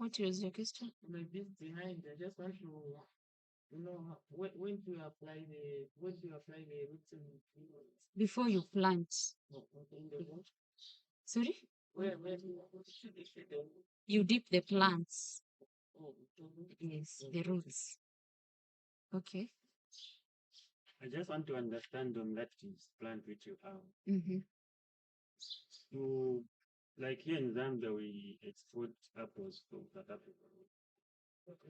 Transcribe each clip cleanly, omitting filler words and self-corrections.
What was your question? My bit behind. I just want to when to apply the routine. Before you plant. In the root. Sorry? Where should the You dip the plants. oh, Yes, the roots. Okay. I just want to understand on that plant which you have. Mm-hmm. So, like here in Zambia, we export apples from South Africa.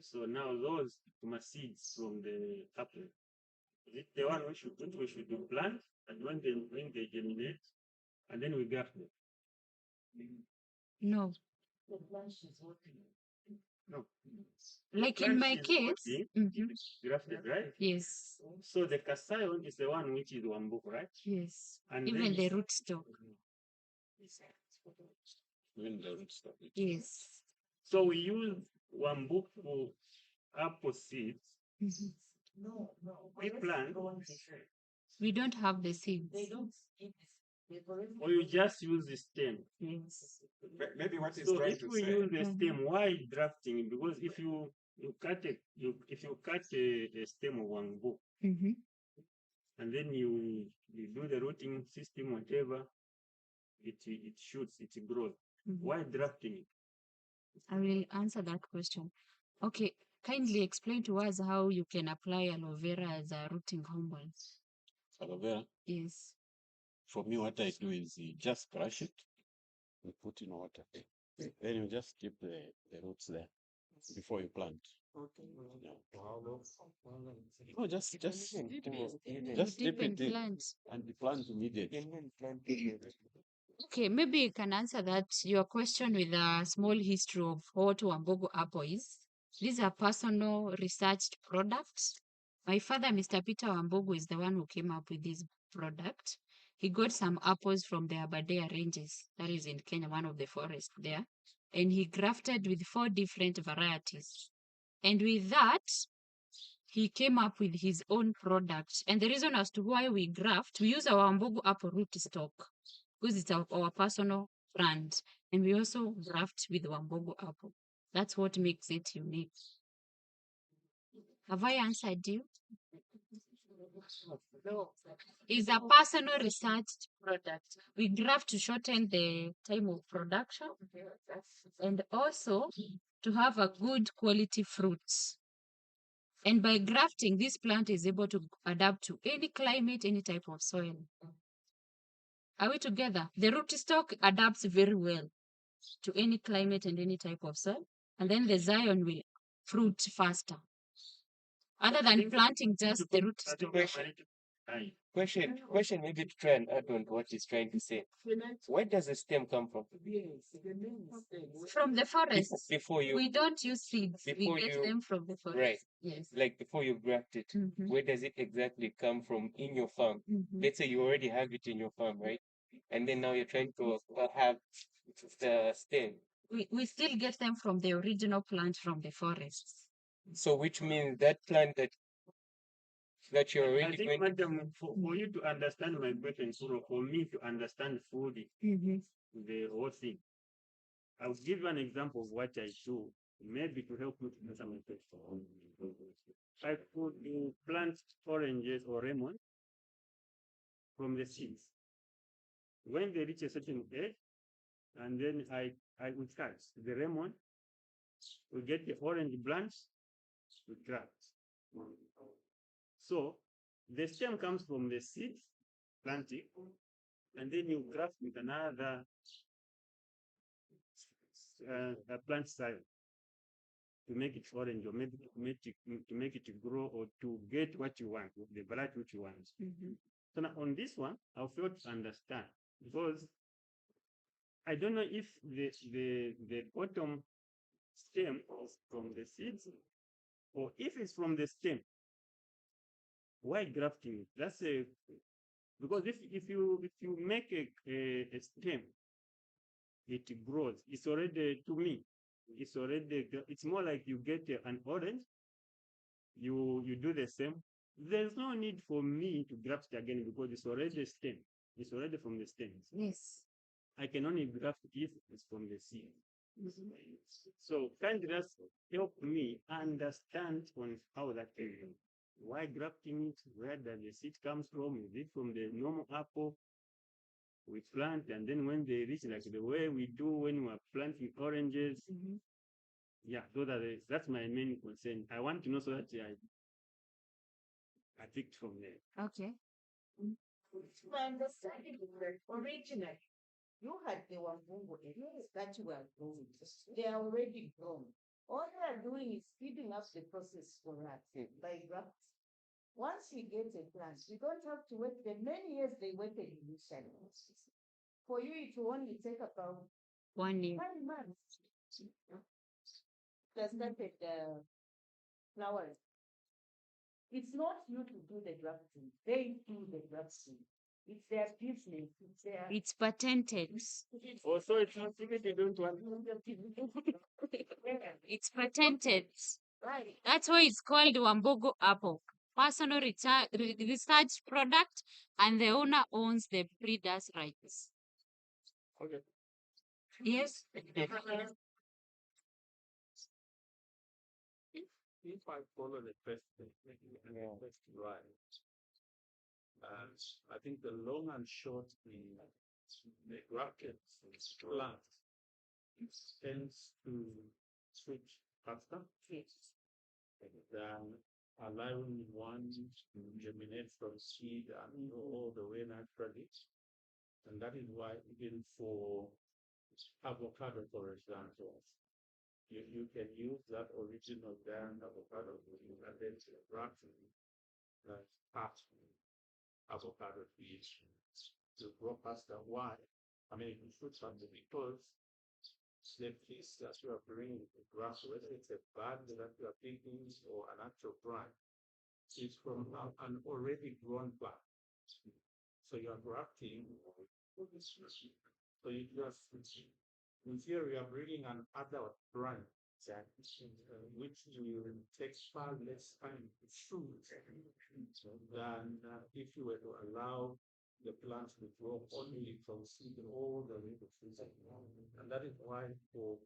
So now those seeds from the apple, is it the one we should plant, and when they germinate, and then we graft them? No. the branch is working? No. Like in my case. Mm-hmm. Grafted, right? Yes. So the Kasayon is the one which is WAMBUGU, right? Yes. And even the rootstock. Even the rootstock. Yes. So we use WAMBUGU for apple seeds. Mm-hmm. No. We plant. We don't have the seeds. They don't eat this. Or you just use the stem. Yes. Maybe what is So trying if to we say. use the stem, why drafting? Because if you cut a stem of WAMBUGU, Mm-hmm. and then you do the rooting system, whatever, it shoots, it grows. Mm-hmm. Why drafting it? I will answer that question. Okay, kindly explain to us how you can apply aloe vera as a rooting hormone. Aloe vera. Yes. For me, what I do is you just crush it, you put in water, then you just keep the roots there before you plant. Okay. Yeah. No, just Dip dip and it in plant. and plant immediately. Okay, maybe you can answer that your question with a small history of what WAMBUGU apple is. These are personal researched products. My father, Mr. Peter WAMBUGU, is the one who came up with this product. He got some apples from the Aberdare ranges, that is in Kenya, one of the forests there, and he grafted with 4 different varieties. And with that, he came up with his own product. And the reason as to why we graft, we use our WAMBUGU apple root stock because it's our personal brand. And we also graft with WAMBUGU apple. That's what makes it unique. Have I answered you? No. It's a personal researched product. We graft to shorten the time of production and also to have a good quality fruit. And by grafting, this plant is able to adapt to any climate, any type of soil. Are we together? The rootstock adapts very well to any climate and any type of soil. And then the Zion will fruit faster. Other than planting just the rootstock. Question maybe to try and add on to what he's trying to say. Where does the stem come from? From the forest. Before you, we don't use seeds. We get them from the forest. Right. Yes. Like before you graft it, where does it exactly come from in your farm? Let's say you already have it in your farm, right? And then now you're trying to have the stem. We still get them from the original plant from the forests. So which means that plant that you're already I think, madam, for you to understand my question, for me to understand food, the whole thing, I'll give you an example of what I do, maybe to help you to answer my question. I could plant oranges or lemon from the seeds. When they reach a certain age, and then I would cut the lemon, we get the orange branch, we graft. So the stem comes from the seed planting, and then you graft with another plant style to make it orange, or maybe to make it grow, or to get what you want, the variety which you want. So now on this one, I fail to understand, because I don't know if the bottom stem is from the seeds, or if it's from the stem. Why grafting it? That's a because if you make a stem, it grows. It's already, to me, it's more like you get an orange, you do the same. There's no need for me to graft it again because it's already a stem. It's already from the stem. Yes. I can only graft if it's from the seed. So kindly just help me understand on how that is. Why grafting it? Where does the seed comes from? Is it from the normal apple we plant, and then when they reach like the way we do when we're planting oranges? Yeah, that's my main concern. I want to know so that I picked from there. Okay. My understanding is that originally you had the WAMBUGU areas that you are growing. They are already grown. All they are doing is speeding up the process for us by grafting. Once we get a plant, we don't have to wait the many years they waited initially. For you, it will only take about 1 year. 5 months. They started flowering. It's not you to do the grafting. They do the grafting. It's their business. It's patented. Also, it's not secret, they don't want. It's patented. Right. That's why it's called WAMBUGU apple. Personal research product, and the owner owns the breeder's rights. Okay. Yes. If I follow the first right, I think the long and short in the grafted plant tends to switch faster than allowing one to germinate from seed and go all the way naturally. And that is why even for avocado, for example, you can use that original giant avocado and then graft part avocado trees to grow faster. Why? I mean, it should something because the piece that you are bringing the grass, whether it's a bud that you are picking or an actual plant, is from an already grown plant. So you are grafting. So you just, in theory, you are bringing an adult plant which will take far less time to shoot than if you were to allow the plants to grow only from seed all the way to freezer. And that is why for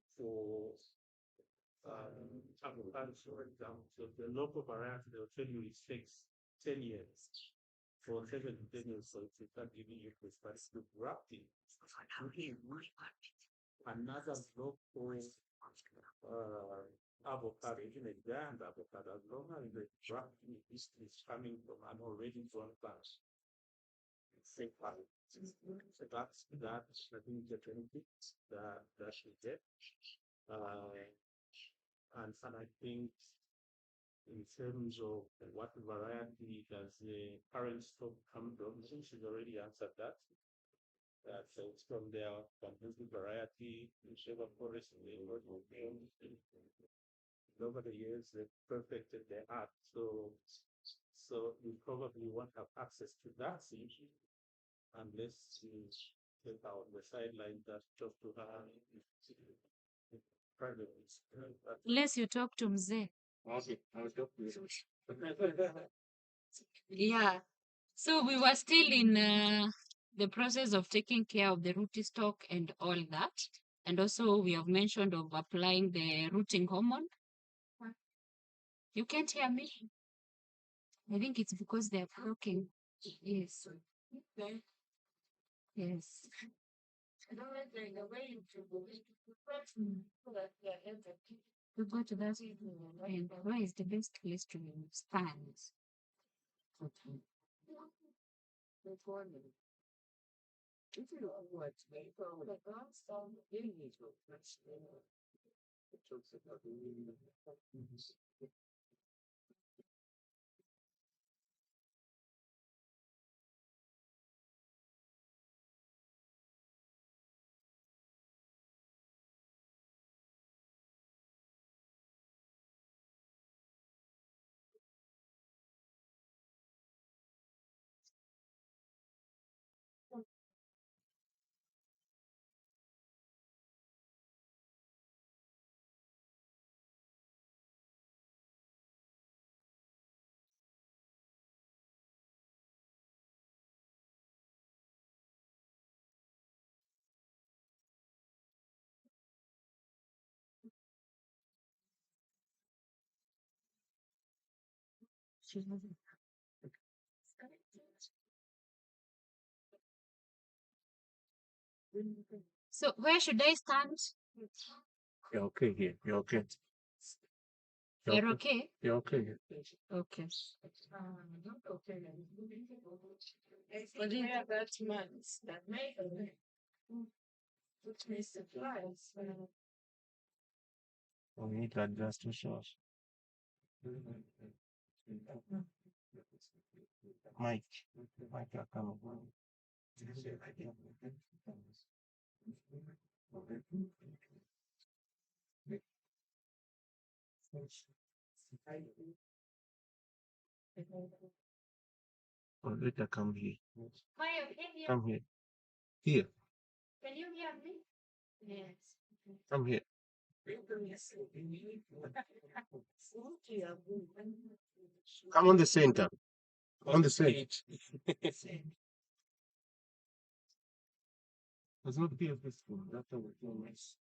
avocados, for example, so the local variety they'll tell you it takes 10 years. For 7 to 10 years, so if you start giving you this to grafting, another local avocado, even a giant avocado, as long as the grafting is coming from an already grown plant. So that's I think the benefit that you get. And I think in terms of what variety does the current stock come from, since she's already answered that. So it's from their Bambugu variety, whichever forest they were in. Over the years, they've perfected their art. So you probably won't have access to that seed unless you take out the sideline that talk to her privately. Unless you talk to Mzee. Okay, I'll talk to you. Yeah. So we were still in the process of taking care of the root stock and all that. And also we have mentioned of applying the rooting hormone. You can't hear me? I think it's because they're talking. Yes. Yes. We go to that and where is the best place to stand? So where should I stand? You're okay here. You're okay. You're okay? You're okay here. Okay. But yeah, that months that made which may surprise. We need to adjust the source. Mike. Mike, you're coming. Or later come here. Mario, can you Come here. Here. can you hear me? Yes. Come here. Come on the center. On the center. There's not here this one. That's how it goes.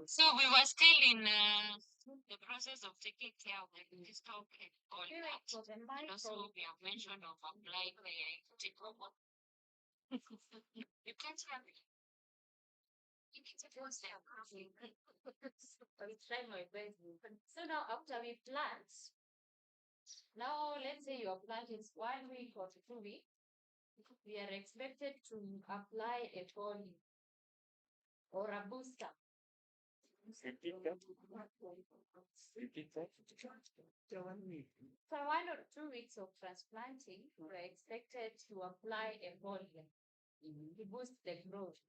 So we were still in the process of taking care of the livestock and all that. And also we have mentioned of applying the take over. You can't hear me. You need to pause there. I will try my best. So now after we plant, now let's say your plant is 1 week or 2 weeks, we are expected to apply a foliar or a booster. For 1 or 2 weeks of transplanting, we are expected to apply a foliar to boost the growth.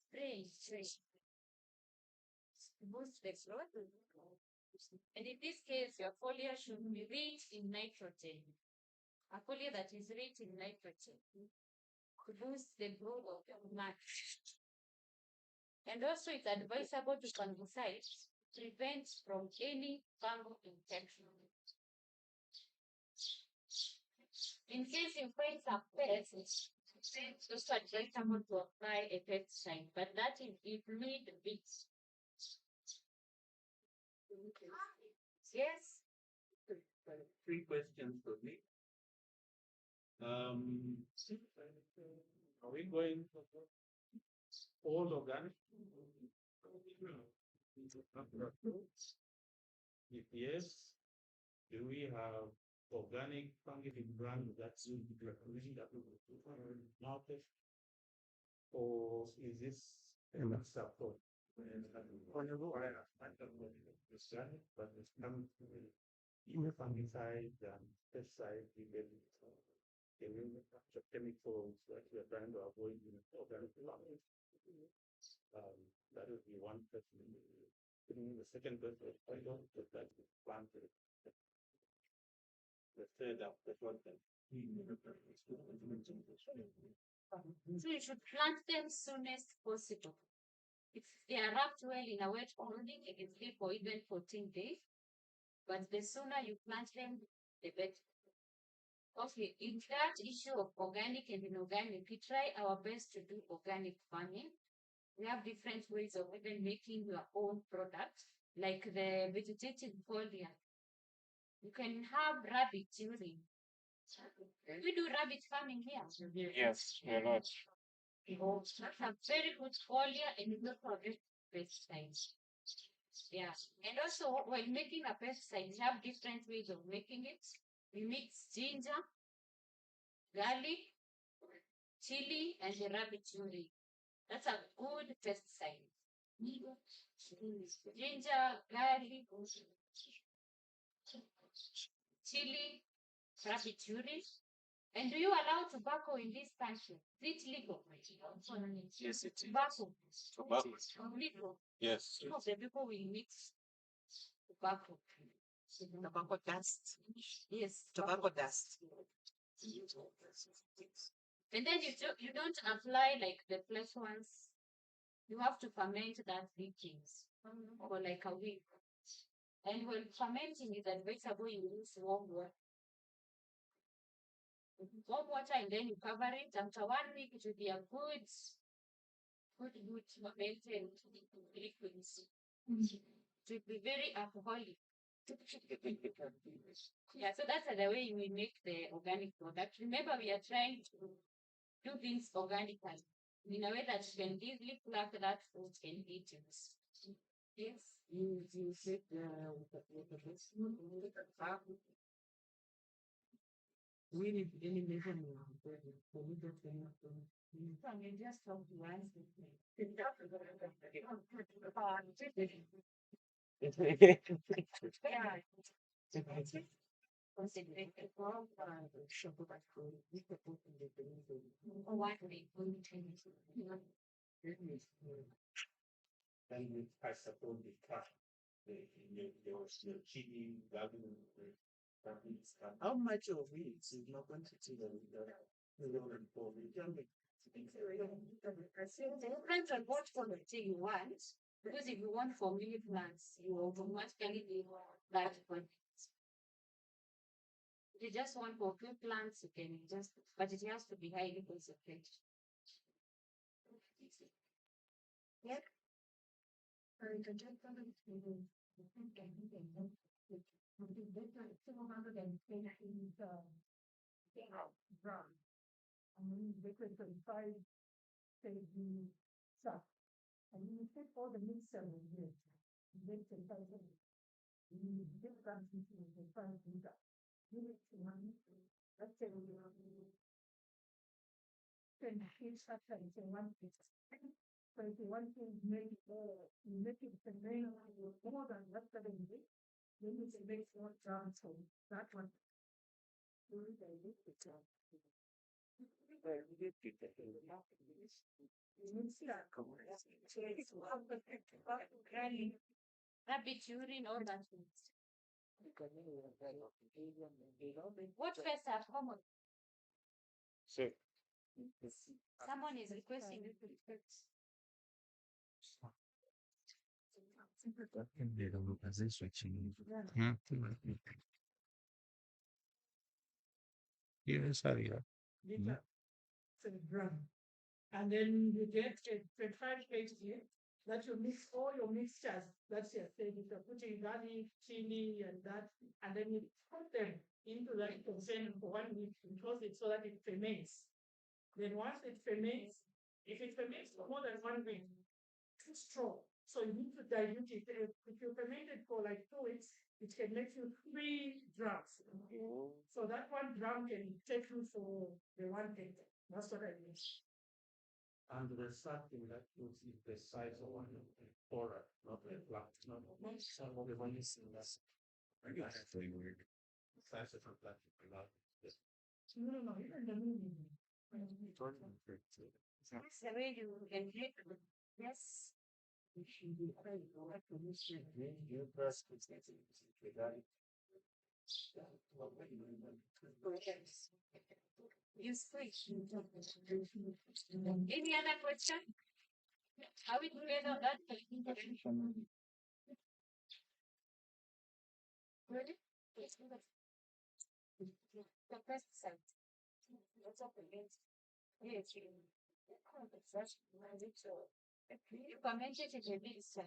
Spray. To boost the growth. And in this case, your foliar should be rich in nitrogen. a foliar that is rich in nitrogen to boost the growth of the plant. And also it's advisable to fungicide to prevent from any fungal infection. In case you find some pests, it's also advisable to apply a pesticide, but that is include weeds. Yes. 3 questions for me. Are we going all organic? If yes, do we have organic fungicide brand that's recommended market? Or is this a mixed up code? But it's coming fungicides and pesticides, we get chemicals that we are trying to avoid in organic farming. That would be one question. The second question, I don't put that planted. The third up, that one thing. So you should plant them soonest possible. If they are wrapped well in a wet clothing, they can stay for even 14 days. But the sooner you plant them, the better. Okay, in that issue of organic and inorganic, we try our best to do organic farming. We have different ways of even making your own product, like the vegetative foliar. You can have rabbit urine. We do rabbit farming here. Yes, a lot. That's a very good foliar and good for pesticides. Yeah. And also, when making a pesticide, we have different ways of making it. We mix ginger, garlic, chili, and the rabbit urine. That's a good pesticide. Ginger, garlic, chili, rabbit urine. And do you allow tobacco in this country? Is it legal? Yes, it is. Tobacco. Tobacco. Legal. Yes. Some of the people will mix tobacco. Tobacco dust. Yes. Tobacco dust. And then you don't apply like the fresh ones. You have to ferment that liquids for like a week. And when fermenting is advisable, you use warm water. Warm water, and then you cover it. After 1 week, it will be a good fermented liquids. It will be very alcoholic. Yeah, so that's the way we make the organic product. Remember, we are trying to do things organically in a way that you can easily pluck that fruit and eat it. Yes. You said we need any measurement. I mean, just talk to us. Yeah. Concentrated on what we And I suppose the cut, your chili, garlic, How much of it is not quantity that it depends on what quality you want. Because if you want for many plants, you automatically need that quantity. If you just want for few plants, you can just, but it has to be highly concentrated. Yeah. Rabbit urine, all that things. What pests are common? So, Someone is requesting you to repeat. Yes, sorry. It's a drum. And then you get a 25 kg that you mix all your mixtures that you're saying. You're putting garlic, chili, and that, and then you put them into that container for 1 week and close it so that it ferments. Then once it ferments, if it ferments for more than 1 week, too strong. So you need to dilute it. If you ferment it for like 2 weeks, it can make you 3 drums. So that 1 drum can take you for the 1 day. That's what I mean. And there's something that is the size of one aura, not a flat, not some of the one is in that. Size of a flat, not this. No, even the movie. That's the way you can make it. Yes. Use fish. Any other question? Are we together on that? Ready? Yes, go ahead. The pesticide. What's up against? Yes, you commented it a bit, sir.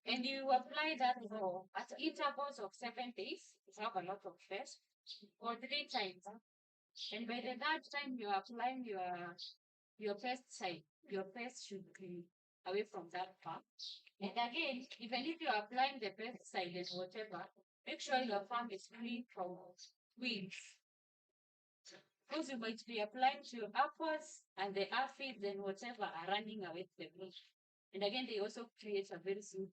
And you apply that for at intervals of 7 days. You have a lot of pests, or 3 times. And by the third time you are applying your pesticide, your pest should be away from that farm. And again, even if you are applying the pesticide and whatever, make sure your farm is free from weeds. Because you might be applying to your apples and the aphids and whatever are running away to the bush. And again, they also create a very good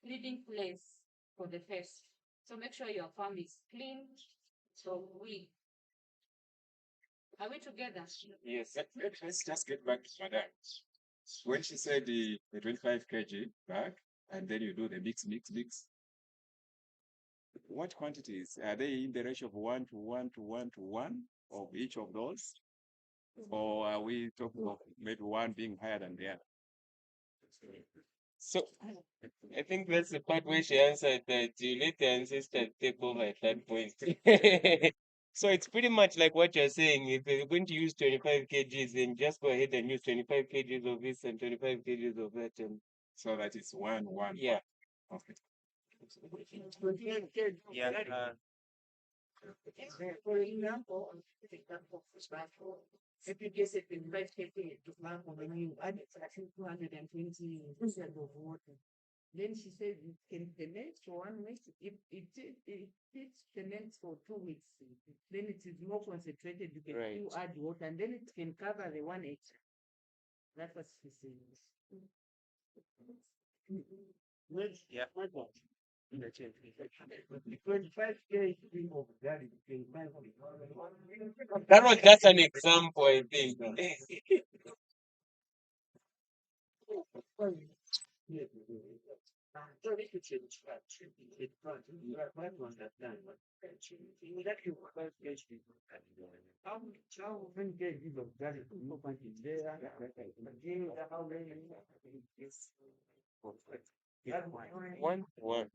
breeding place for the pest. So make sure your farm is clean from weed. Are we together? Yes. Let's just get back to Madam. When she said the 25 kg bag, and then you do the mix. What quantities? Are they in the ratio of 1 to 1 to 1 to 1 of each of those? Or are we talking of maybe one being higher than the other? So I think that's the part where she answered that you let the ancestor take over at that point. So it's pretty much like what you're saying. If you're going to use 25 kgs, then just go ahead and use 25 kgs of this and 25 kgs of that. And so that it's 1, 1. Yeah. Okay. yeah, For example, if you get it in 550 to plant on the new, I think 220% of water. Then she said it can ferment for 1 week. If it ferments for 2 weeks, then it is more concentrated. You can Right. still add water, and then it can cover the 1 acre. That's what she said. yeah. 25 kg of garlic, 25 That was just an example, I think. How many kgs of garlic you find in there? Again, how many? One to one.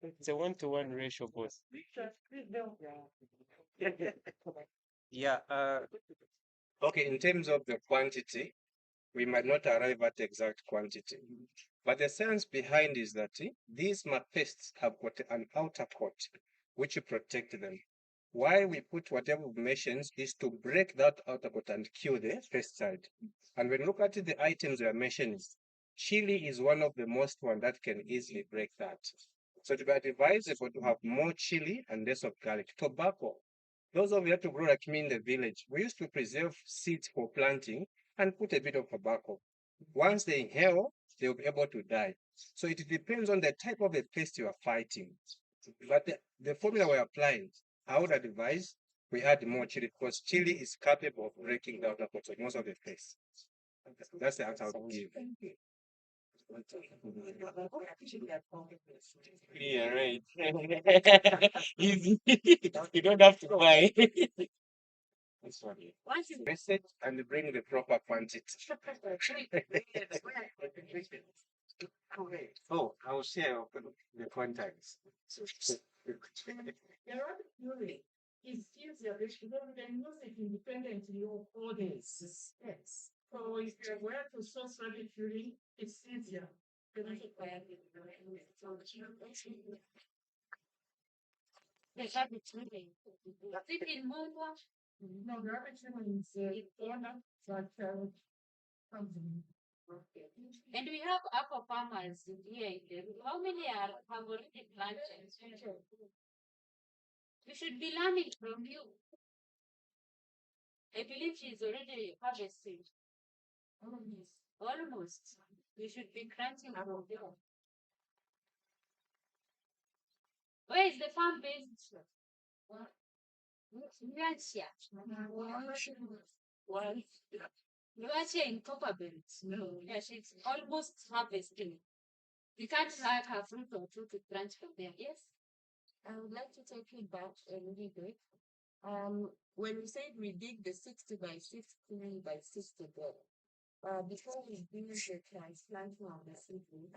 It's a 1-to-1 ratio, boss. Yeah, Okay, in terms of the quantity, we might not arrive at exact quantity. But the science behind is that these pests have got an outer coat which protect them. Why we put whatever mentions is to break that outer coat and kill the pesticide. And when you look at the items we are mentioning, chili is one of the most one that can easily break that. So to be advisable to have more chili and less of garlic. Tobacco. Those of you have to grow like me in the village, we used to preserve seeds for planting and put a bit of tobacco. Once they inhale, they'll be able to die. So it depends on the type of a pest you are fighting. But the formula we're applying, I would advise we add more chili because chili is capable of breaking down the most of the pests. That's the answer I would give. Yeah, right. Easy. You don't have to buy. That's funny. Once you Research and bring the proper quantity. Oh, I'll share the contacts. The rabbit fury is easier because you can use it independently of all the steps. So if you're aware to source rabbit fury, it's easier. the rabbit living. Is it in Mongwa? No, rabbit fury is honor that comes in. And we have apple farmers here in Peru. How many have already planted? We should be learning from you. I believe she's already harvesting. Almost. We should be crunching from there. Where is the farm based? Luatia. Luatia in Copperbelt. No. Yeah, she's almost harvesting. We can't like her fruit or two to crunch from there. Yes? I would like to take you back a little bit. When we said we dig the 60 by 60 by 60 bed, before we do the transplanting of the seedling,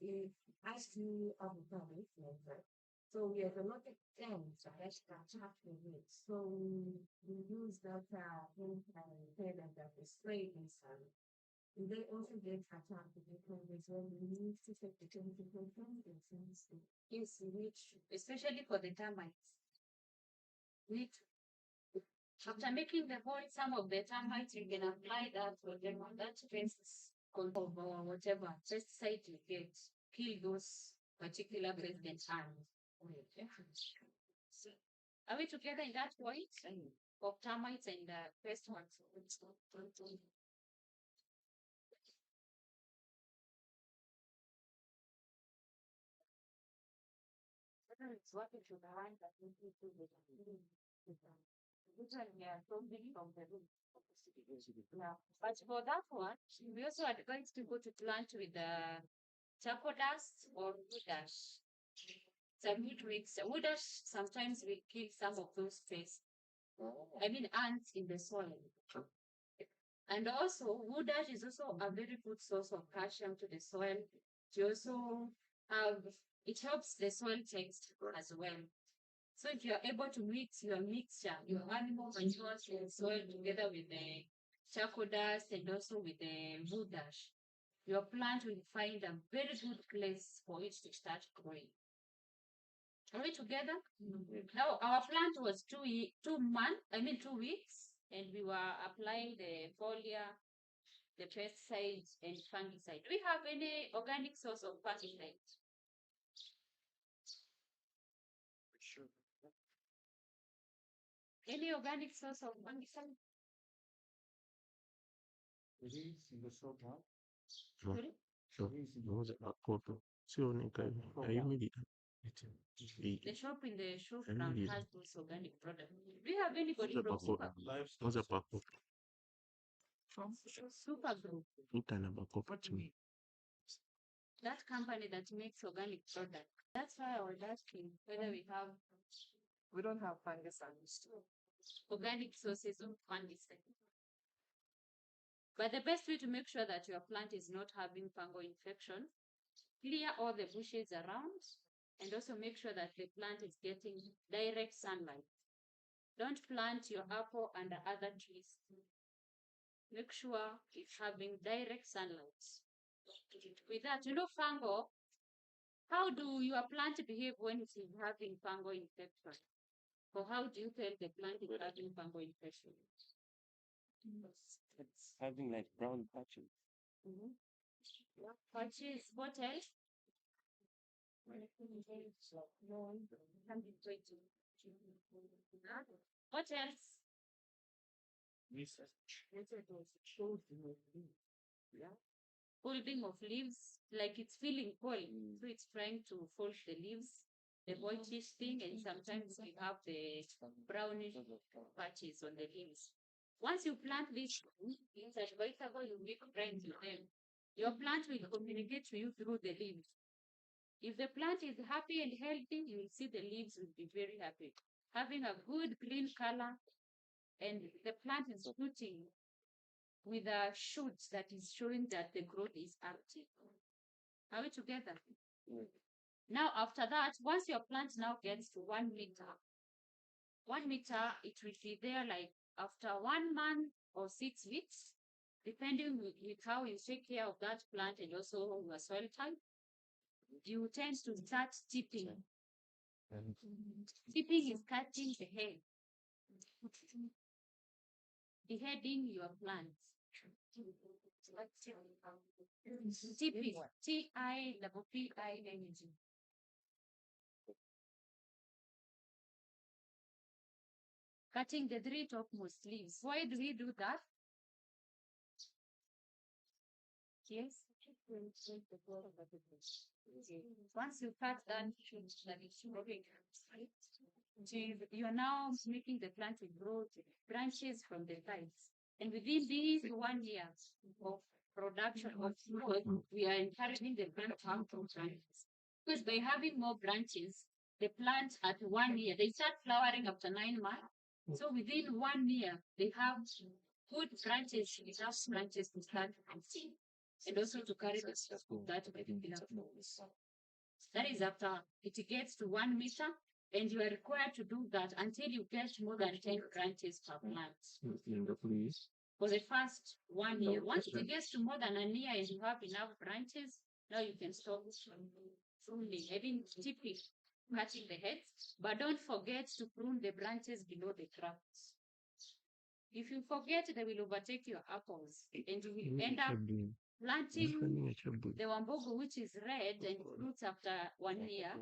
we asked you about it, right? So we have a lot of things that attach with it. So we use that head that we spray inside. And they also get attacked because when we need to take the chemical things, Yes, which, especially for the termites. Which, after making the hole, some of the termites, you can apply that or that pest control or whatever pesticide you get, kill those particular pests and harms. Are we together in that point of termites and pest ones? It's working to the line that we do with which one we are solving from the room. Yeah. But for that one, we also advise people to plant with the charcoal dust or wood ash. Some good mix. Wood ash sometimes will kill some of those pests. I mean ants in the soil. And also, wood ash is also a very good source of calcium to the soil. You also have, it helps the soil texture as well. So if you're able to mix your mixture, your animal manure and soil together with the charcoal dust and also with the wood ash, your plant will find a very good place for it to start growing. Are we together? Now our plant was 2 weeks, and we were applying the foliar, the pesticides and fungicide. Do we have any organic source of fungicide? Any organic source of fungicide? Sorry? The shop in the shop ground has those organic products. Do you have anybody from Super Group? That company that makes organic products. That's why I was asking whether We don't have fungicides. organic sources of fungicide. But the best way to make sure that your plant is not having fungal infection, clear all the bushes around and also make sure that the plant is getting direct sunlight. Don't plant your apple under other trees. Make sure it's having direct sunlight. With that, fungal, how do your plant behave when it is having fungal infection? Or how do you tell the plant is having fungal infection? It's having like brown patches. Patches, what else? What else? Folding of leaves, like it's feeling cold, so it's trying to fold the leaves, the whitish thing, and sometimes we have the brownish patches on the leaves. Once you plant this, it's advisable you make friends with them. Your plant will communicate to you through the leaves. If the plant is happy and healthy, you will see the leaves will be very happy, having a good green color, and the plant is fruiting with a shoot that is showing that the growth is active. Are we together? Now, after that, once your plant now gets to 1 meter, 1 meter, it will be there like after 1 month or 6 weeks, depending with how you take care of that plant and also your soil type. You tend to start tipping. Tipping is cutting the head, beheading your plants. Tipping, T-I-P-P-I-N-G. Cutting the three topmost leaves. Why do we do that? Yes. Once you cut that you are now making the plant to grow branches from the sides. And within these 1 year of production of growth, we are encouraging the plant to have more branches. Because by having more branches, the plant at 1 year, they start flowering after 9 months. So within 1 year, they have good branches, enough branches to start planting, and also to carry the stuff of that particular flower. That is after it gets to 1 meter, and you are required to do that until you get more than 10 branches per plant. For the first 1 year. Once it gets to more than a year and you have enough branches, now you can stop pruning, tipping, cutting the heads, but don't forget to prune the branches below the crafts. If you forget, they will overtake your apples, and you will end up planting the WAMBUGU, which is red and fruits after 1 year.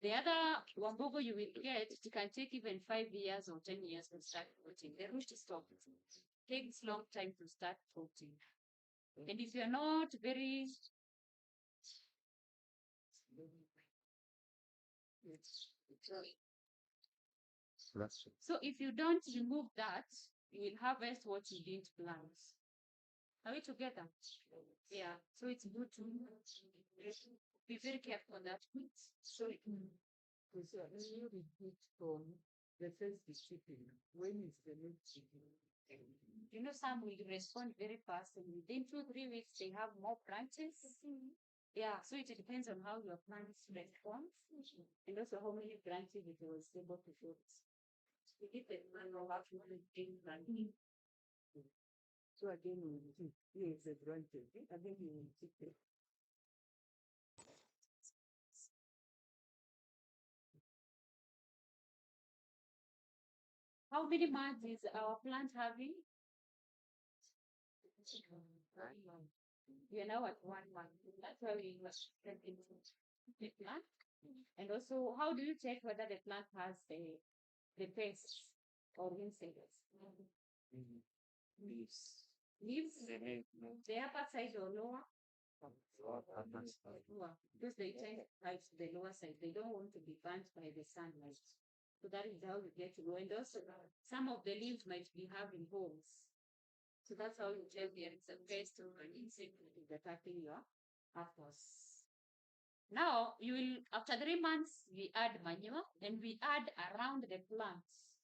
The other WAMBUGU you will get, it can take even 5 years or 10 years to start fruiting. The root stops. It takes long time to start fruiting. And if you're not very so if you don't remove that, you will harvest what you didn't plant. Are we together? Yeah. So it's good to be very careful on that. So you repeat from the first shipping. When is the next shipping? You know, some will respond very fast, and within 2-3 weeks they have more branches. Yeah, so it depends on how your plants respond, and also how many branches it was able to shoot. We did the manual how to do planting. So again, we will see. Here is the branches. And then you will see it. How many months is our plant having? We are now at 1 month. That's why we must get into the plant. And also, how do you check whether the plant has the pests or insects? Leaves. Leaves? The upper side or lower? Lower. Because they tend to hide to the lower side. They don't want to be burnt by the sunlight. So that is how you get to go. And also, some of the leaves might be having holes. So that's how you tell there is a pest or an insect that is attacking your apples. Now, you will, after 3 months, we add manure and we add around the plants.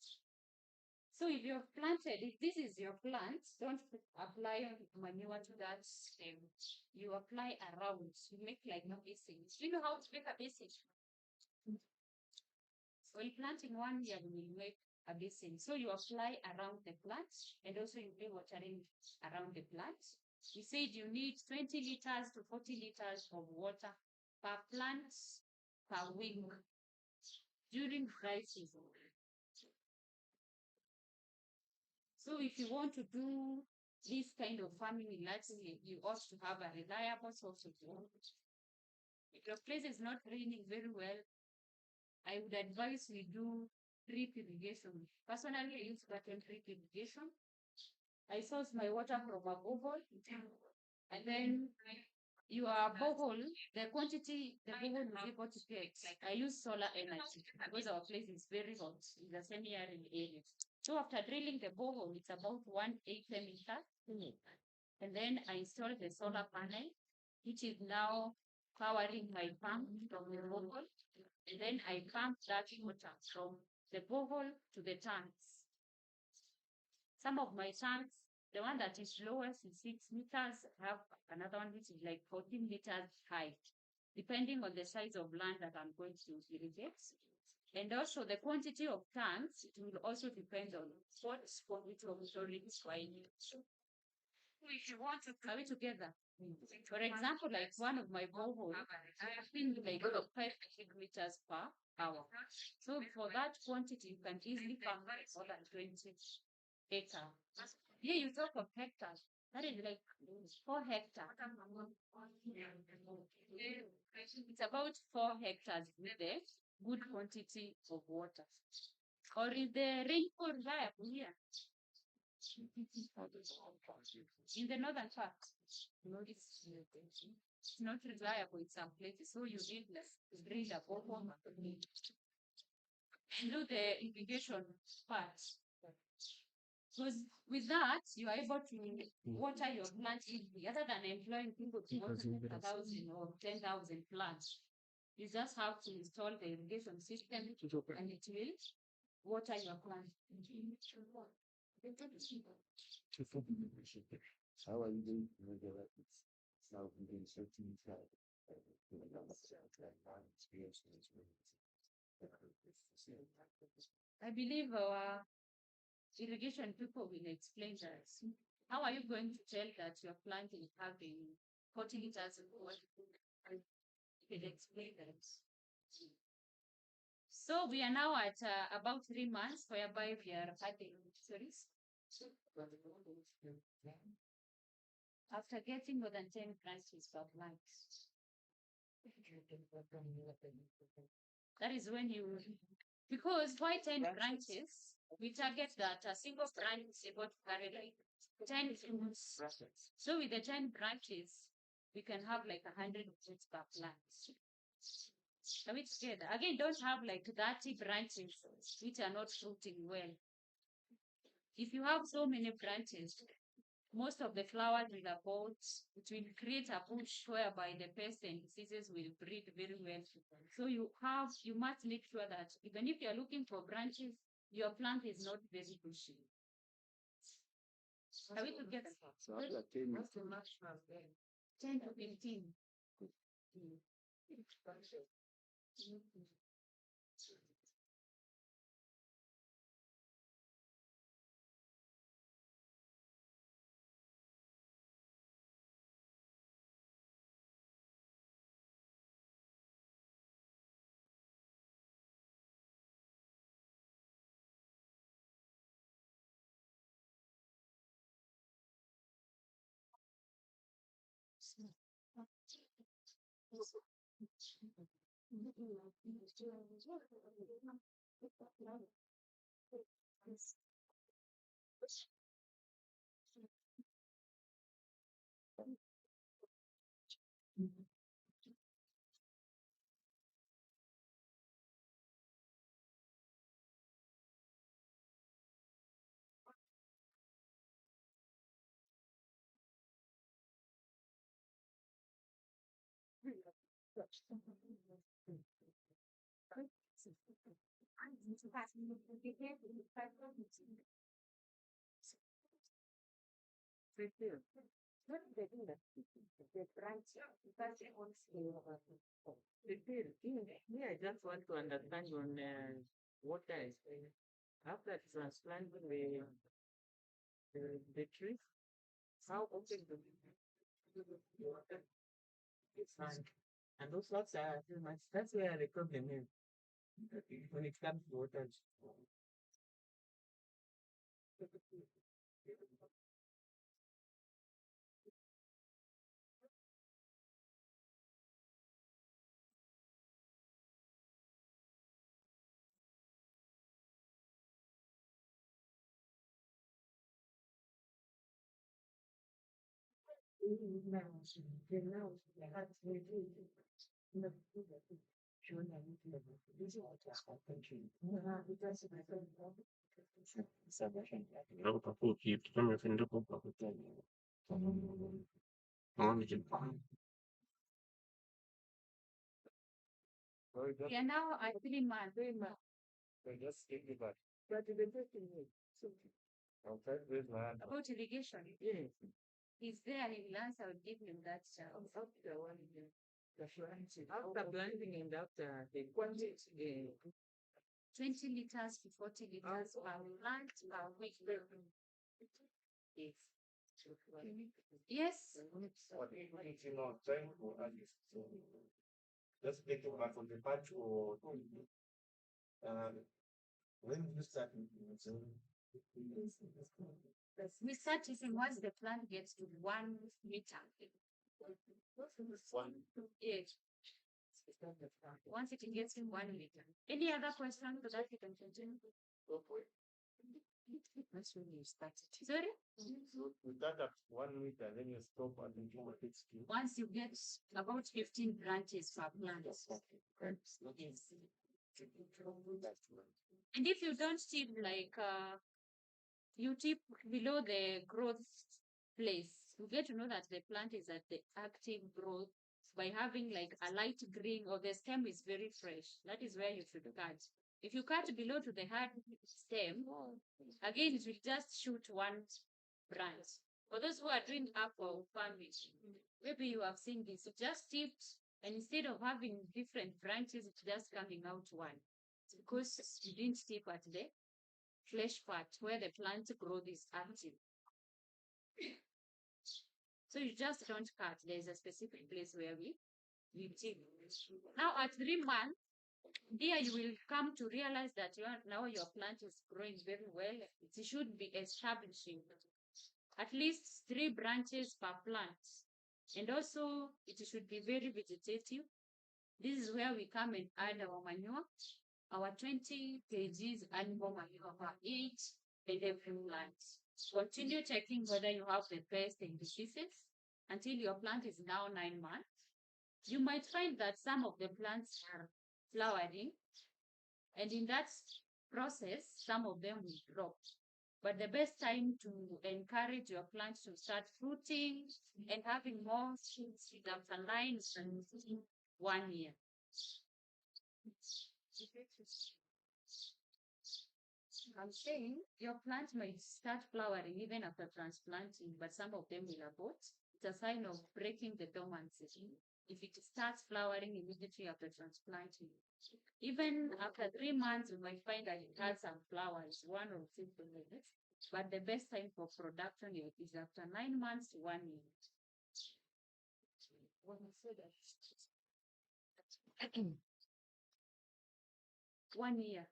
So if you've planted, if this is your plant, don't apply manure to that stem. You apply around. You make like no basin. Do you know how to make a basin? While planting 1 year, we will make a basin. So you apply around the plant, and also you do watering around the plant. We said you need 20 liters to 40 liters of water per plant per week during dry season. So if you want to do this kind of farming in Latvia, you ought to have a reliable source of water. If your place is not raining very well, I would advise we do drip irrigation. Personally, I use button drip irrigation. I source my water from a borehole, and then your borehole, the quantity the borehole is able to get. I use solar energy because our place is very hot in the semi-arid area. So after drilling the borehole, it's about 180 meters. And then I installed the solar panel, which is now powering my pump from the borehole. And then I pump that water from the borehole to the tanks. Some of my tanks, the one that is lowest is 6 meters, have another one which is like 14 meters height, depending on the size of land that I'm going to irrigate. And also the quantity of tanks, it will also depend on what quantity of storage I need. If you want to carry together, for example, like one of my borehole, I have been like 5 meters per hour. So for that quantity, you can easily pump more than 20 acres. Here you talk of hectares. That is like 4 hectares. It's about 4 hectares with a good quantity of water. Or is the rainfall reliable here? In the northern part, it's not reliable in some places, so you need to drill a borehole and do the irrigation part. Because with that, you are able to water your plant easily, other than employing people to water 1,000 or 10,000 plants. You just have to install the irrigation system and it will water your plant. How are you doing to make it now within certain time? I believe our irrigation people will explain that. How are you going to tell that your plant is having 40 liters of water? You can explain that. So we are now at about 3 months, whereby we are having, after getting more than 10 branches per plant. That is when you, because why 10 branches? We target that a single branch is able to carry like 10 fruits. So with the 10 branches, we can have like 100 fruits per plant. Are we together? Again, don't have like 30 branches which are not fruiting well. If you have so many branches, most of the flowers will abort. It will create a bush whereby the pests and diseases will breed very well. So you must make sure that even if you're looking for branches, your plant is not very bushy. Are we together? 10 to 15. Me, I just want to understand on water is after transplanting the tree, how often do you water? And those lots are too much. That's where the problem is when it comes to water. Naomba kukeep kama vile ndivyo kwa kutenda. We are now at 3 months. So just give me back. But the person is. I'll try to raise my hand. About irrigation. Yes. He's there, he will answer, I will give him that chance. After one year, the planting. After planting and after the quantity, 20 liters to 40 liters per plant per week. Yes. Yes. What if you know, trying to add this? Just getting back on the patch or when you start We start using once the plant gets to 1 meter. one. Yes. Once it gets to 1 meter. Any other question so that you can continue? That's when you started. Sorry? You start at 1 meter, then you stop at the 260. Once you get about 15 branches per plant. Yes. And if you don't tip like you tip below the growth place, you get to know that the plant is at the active growth by having like a light green or the stem is very fresh. That is where you should cut. If you cut below to the hard stem, again it will just shoot one branch. For those who are doing apple farming, maybe you have seen this. You just tipped, and instead of having different branches, it's just coming out one. Because you didn't tip at the flesh part where the plant growth is active. So you just don't cut. There is a specific place where we tip. Now at 3 months, here you will come to realize that now your plant is growing very well. It should be establishing at least 3 branches per plant. And also it should be very vegetative. This is where we come and add our manure, our 20 kgs animal manure per each and every plant. Continue checking whether you have the pest and diseases until your plant is now 9 months. You might find that some of the plants are flowering, and in that process, some of them will drop. But the best time to encourage your plants to start fruiting and having more seeds after 9 and 1 year. I'm saying your plant might start flowering even after transplanting, but some of them will abort. It's a sign of breaking the dormancy. If it starts flowering immediately after transplanting, even after 3 months, you might find that it has some flowers, 1 or 2 minutes. But the best time for production is after 9 months to 1 year. When I say that, 1 year.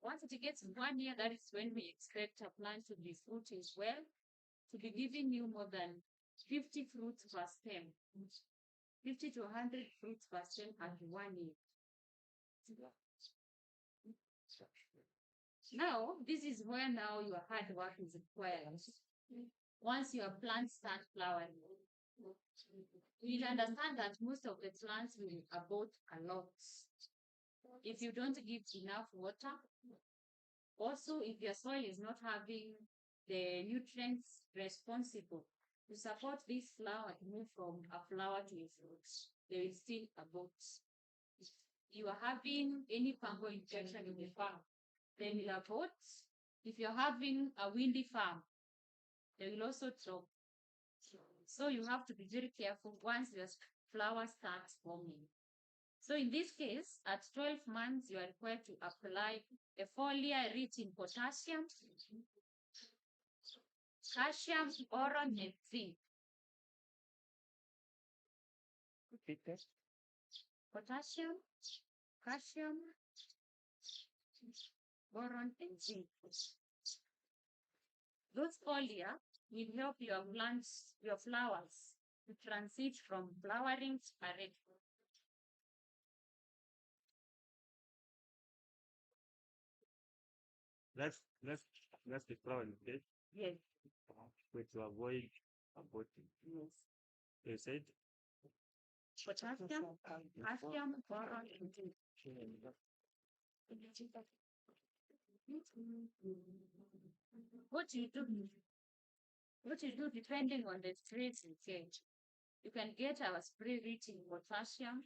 Once it gets 1 year, that is when we expect a plant to be fruiting well, to be giving you more than 50 fruits per stem, 50 to 100 fruits per stem at 1 year. Now, this is where now your hard work is required. Once your plants start flowering, you'll understand that most of the plants will abort a lot if you don't give enough water. Also, if your soil is not having the nutrients responsible to support this flower to move from a flower to a fruit, they will still abort. If you are having any fungal infection in the farm, they will abort. If you're having a windy farm, they will also drop. So you have to be very careful once your flower starts forming. So in this case, at 12 months, you are required to apply a foliar rich in potassium, calcium, boron, and zinc. Potassium, calcium, boron, and zinc. Those foliar will help your plants, your flowers, to transit from flowering to parade. That's the flowering stage. Yes. But to avoid aborting. Yes. You said Potassium, calcium, boron, and zinc. What you do? What you do depending on the traits you get. You can get our spray rich in potassium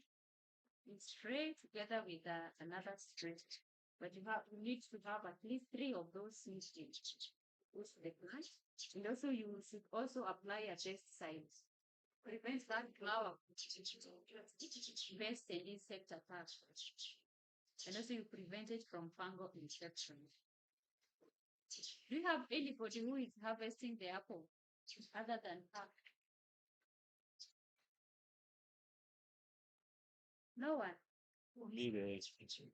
in spray together with another spray. But you need to have at least 3 of those seeds with the plant. And also you should also apply a pesticide. Prevent that flower pest and insect attack. And also you prevent it from fungal infection. Do you have anybody who is harvesting the apple other than her? No one. Only the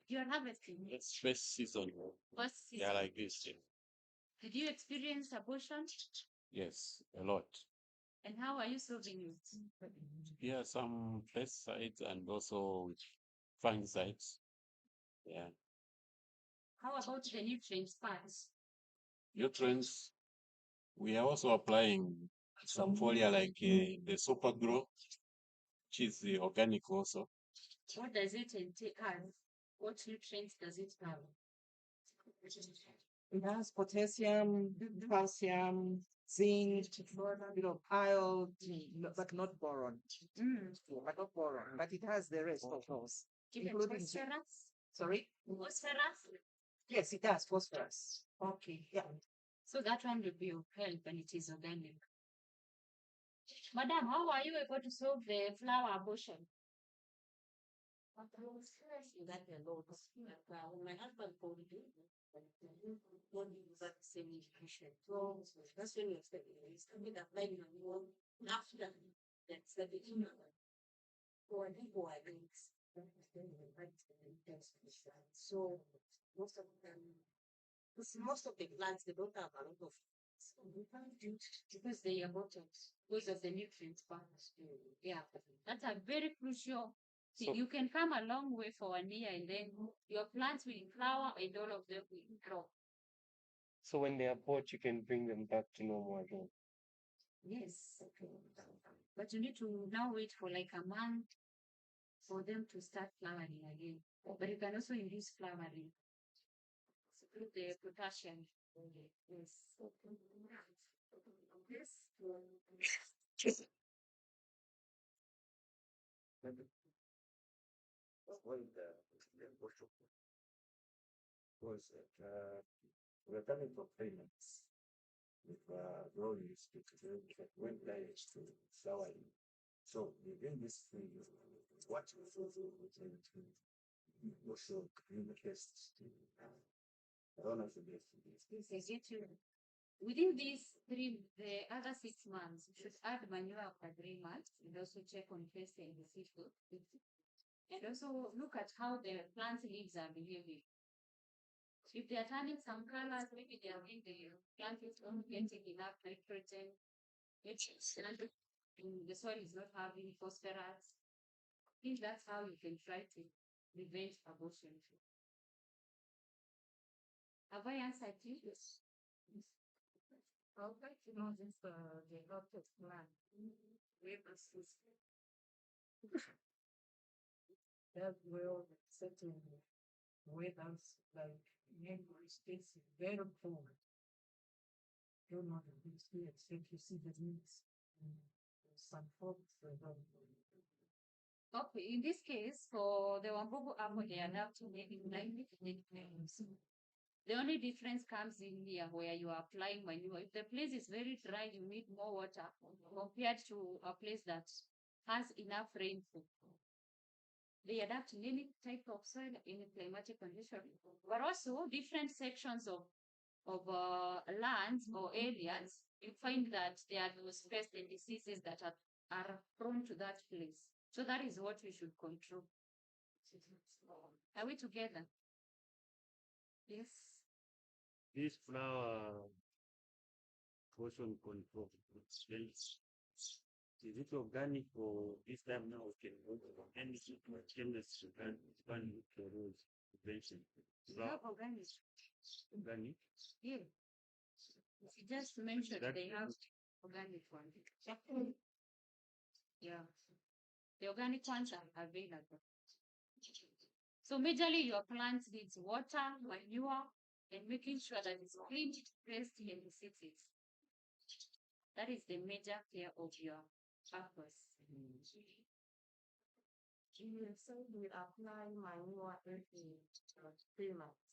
You're harvesting. first season. First Yeah, season. like this. Did you experience abortion? Yes, a lot. And how are you solving it? Yeah, some pesticides and also fungicides. Yeah. How about the nutrients parts? Nutrients. We are also applying some foliar like the super grow, which is the organic also. What does it entail? What nutrients does it have? It has potassium, calcium, zinc, iron, but not boron. But not boron. But it has the rest of those. Including phosphorus? Sorry? Phosphorus? Yes, it does phosphorus. Okay. Yeah. So that one will be of help when it is organic. Madam, how are you able to solve the flower abortion? That alone. My husband told me don't use that same nutrition. So that's when you expect it's coming applying on after that's the beginning. For people are links. So most of them most of the plants they don't have a lot of because they are bottom, because of the nutrients part. Yeah, that's a very crucial thing. So- You can come a long way for 1 year and then your plants will flower and all of them will grow. So when they are bought, you can bring them back to normal again. Yes. But you need to now wait for like a month for them to start flowering again. But you can also induce flowering through the potassium. Yes. Yes. Well, the workshop was we're coming for payments with royalties to when players to flowering. So within this 3 years, what you also in the tests to I don't know if it is. Yes, I get you. Within these the other 6 months, you should add manure after 3 months and also check on pest and disease. And also look at how the plant leaves are behaving. If they are turning some colors, maybe they are being the plant is not getting enough nitrogen. The soil is not having phosphorus. I think that's how you can try to prevent abortion. Have I answered you? Yes. I would like to know this the doctor's plan. That will certain weathers like neighboring states is very cold. Don't know the things here except you see the needs. Some folks Okay, in this case, for the Wambugu apple, they are now to maybe 90 degrees. The only difference comes in here where you are applying manure. If the place is very dry, you need more water compared to a place that has enough rainfall. They adapt to any type of soil, any climatic condition, but also different sections of lands or areas. You find that there are those pests and diseases that are prone to that place. So that is what we should control. Are we together? Yes. This flower portion control, is it organic or this time now we can go for any chemist can look for those prevention? Not organic. Organic? Yeah. You just mentioned That- they have organic ones. Yeah. The organic ones are available. So majorly your plants needs water, manure, and making sure that it's cleaned, pressed, and seated. That is the major care of your apples. So we apply manure every 3 months.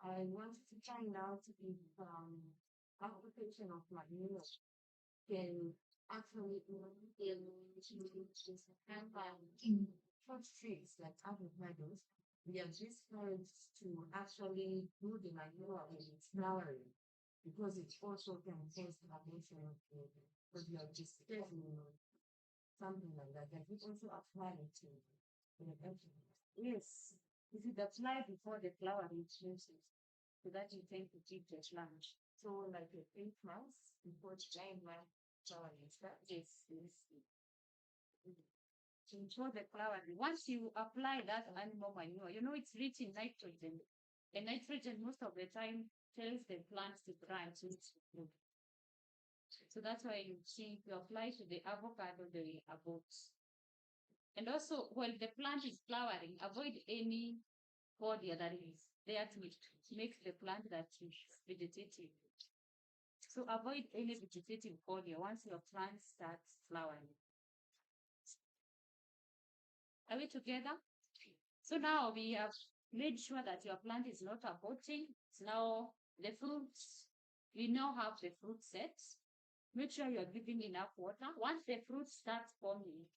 I wanted to find out if application of manure can actually in fruit trees like avocados. We are discouraged to actually do the manure when it's flowering because it also can cause abortion of the because you are just something like that. That we also apply it to the vegetable. Yes, if you apply before the flowering changes, so that you tend to keep the plant. So like 8 months before the 9 month flowering starts. Yes, yes. To ensure the flowering. Once you apply that animal manure, you know it's rich in nitrogen. And nitrogen most of the time tells the plants to branch into food. So that's why you see if you apply to the avocado, they will abort. And also, when the plant is flowering, avoid any foliar that is there to make the plant that is vegetative. So avoid any vegetative foliar once your plant starts flowering. Are we together? So now we have made sure that your plant is not aborting. So now the fruits, we now have the fruit set. Make sure you're giving enough water. Once the fruit starts forming,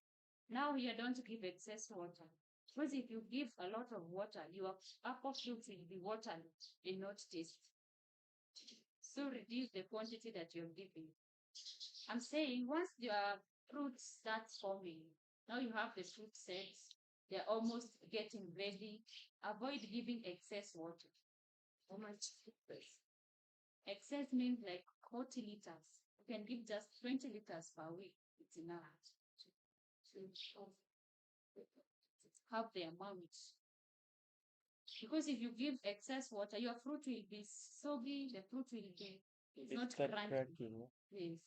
now you don't give excess water. Because if you give a lot of water, your apple fruit will be watery and not taste. So reduce the quantity that you're giving. I'm saying once your fruit starts forming, now you have the fruit sets, they're almost getting ready. Avoid giving excess water. How much excess means like 40 liters. You can give just 20 liters per week. It's enough to have the amount. Because if you give excess water, your fruit will be soggy, the fruit will be not crunchy. Yes.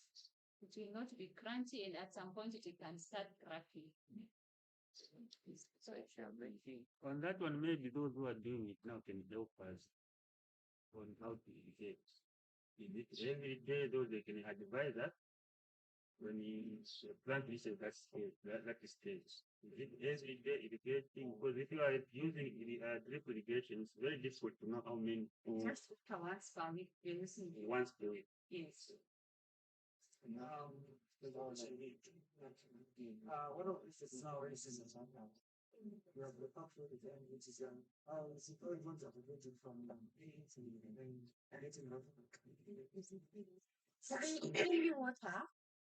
It will not be crunchy, and at some point it can start cracking. So on that one, maybe those who are doing it now can help us on how to irrigate. Is it every day, though they can advise that when you plant reaches that stage, that stage? Is it every day irrigating? Because if you are using drip irrigation, it's very difficult to know how many. Just once per week, Once per week. Yes. One of this is now racism sometimes. We have the culture with them, which is it's very good to get it from A to and then getting out of So in water,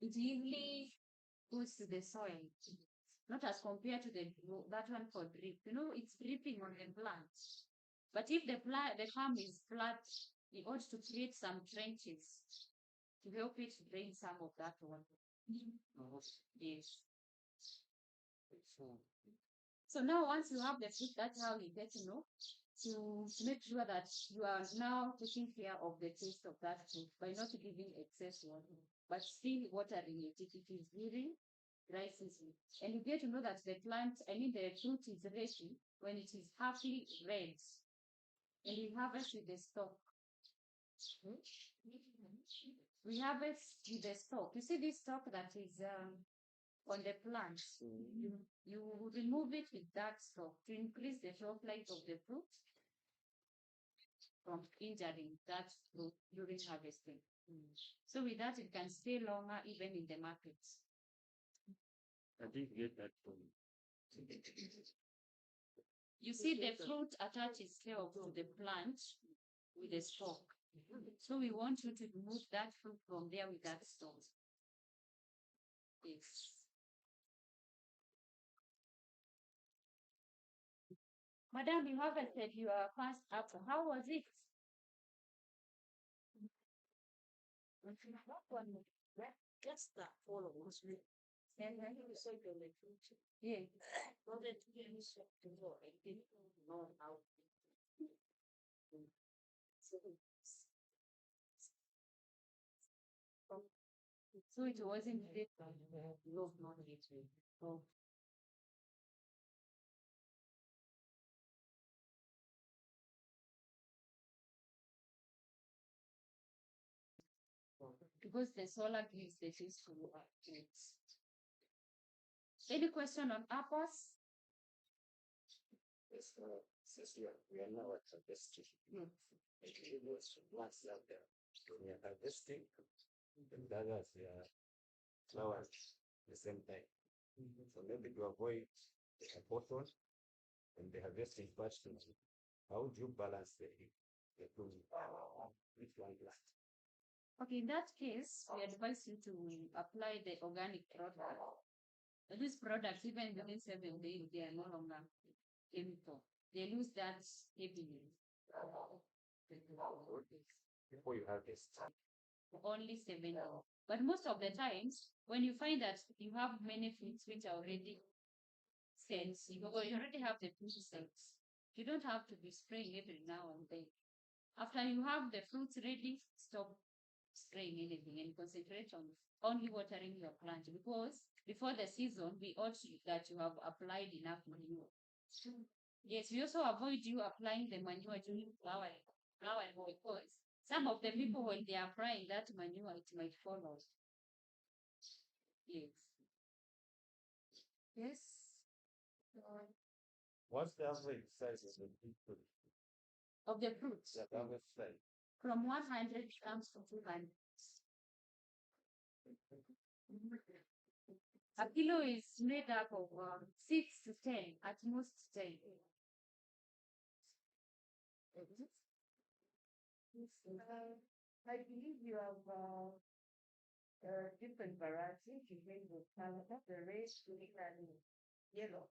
it usually goes to the soil, not as compared to that one for drip. You know, it's dripping on the plant. But if the farm is flat, you ought to create some trenches to help it drain some of that water. Yes. So now once you have the fruit, that's how you get to know to make sure that you are now taking care of the taste of that fruit by not giving excess water, but still watering it if it is during dry season. And you get to know that the fruit is ready when it is halfly red. And we harvest with the stalk. We harvest with the stalk. You see this stalk that is on the plant. You remove it with that stalk to increase the shelf life of the fruit from injuring that fruit during harvesting. So with that, it can stay longer even in the market. I didn't get that from you. You see the fruit attaches itself to the plant with a stalk. So we want you to remove that fruit from there with that stalk. Yes. Madam, you harvested your first apple. How was it? Just that follow was real. And then he was like, Yeah. well, then you to go. I didn't know how. So it wasn't different. No, not literally. Oh. because the solar gives the juice to plants. Any question on apples? Yes, since we are now at harvesting, it was once out there. We are harvesting, and the others they are flowers the same time. So maybe to avoid the abortion and the harvesting questions, how would you balance the two? Which one last? Okay, in that case, we advise you to apply the organic product. These products, even within 7 days, they are no longer chemical. They lose that heavily. Before you harvest. Only 7 days. But most of the times, when you find that you have many fruits which are already set, you already have the fruit set. You don't have to be spraying every now and then. After you have the fruits ready, stop spraying anything and concentrate on only watering your plant, because before the season, we ought that you have applied enough manure. Yes, we also avoid you applying the manure during flowering because some of the people, when they are applying that manure, it might fall off. Yes. Yes. What's the average size of the fruit? Of the fruits. The average size. From 100 grams to 200. A kilo is made up of 6 to 10, at most 10. I believe you have different varieties. You bring the Canada, the red, green, and yellow.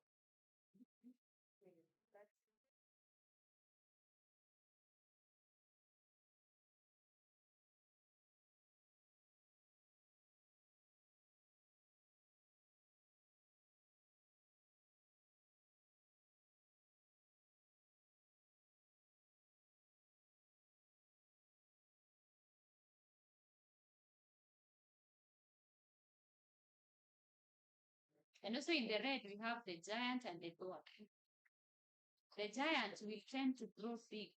And also in the red, we have the giant and the dwarf. The giant will tend to grow big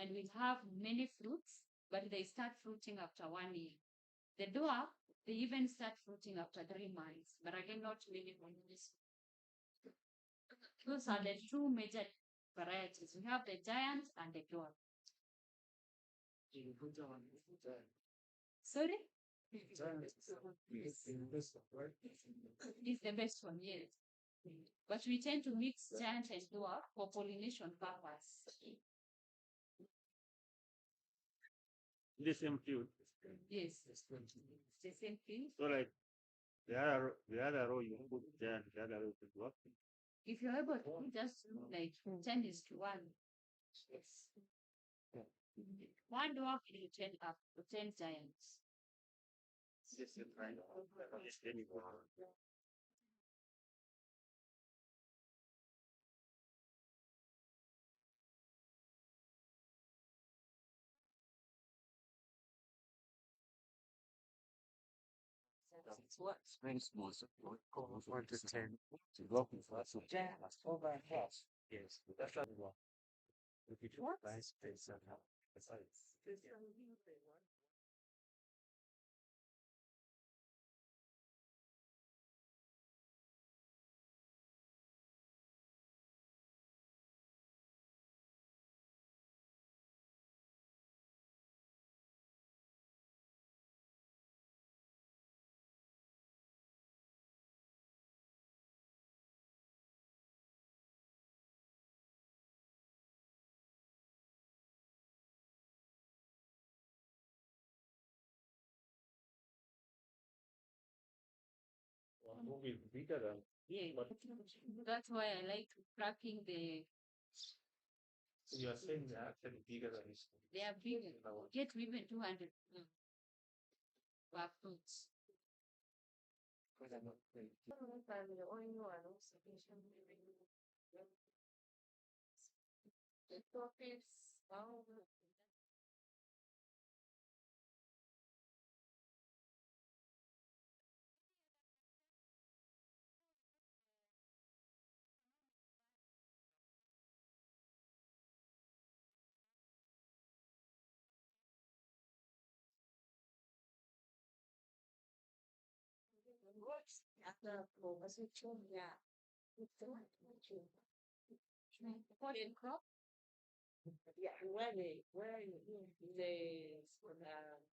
and will have many fruits, but they start fruiting after 1 year. The dwarf, they even start fruiting after 3 months, but again, not many months. Those are the two major varieties. We have the giant and the dwarf. Sorry? It's the best one, yes. But we tend to mix giant and dwarf for pollination purpose. The same field. Yes. It's the same field. So like the other row you put giant, the other row you put what? If you're able to just like 10 is to 1. Yes. 1 dwarf will 10 up to 10 giants. What springs most of what goes 1 to 10 to go for us over half. Yes, that's not what. If you try space and how besides. Movie is bigger than Yeah. That's why I like tracking the. you are saying they're actually bigger than this. They are bigger. Get even 200 per fruits. The profits. after conversation, yeah. Foreign crop. Yeah, where the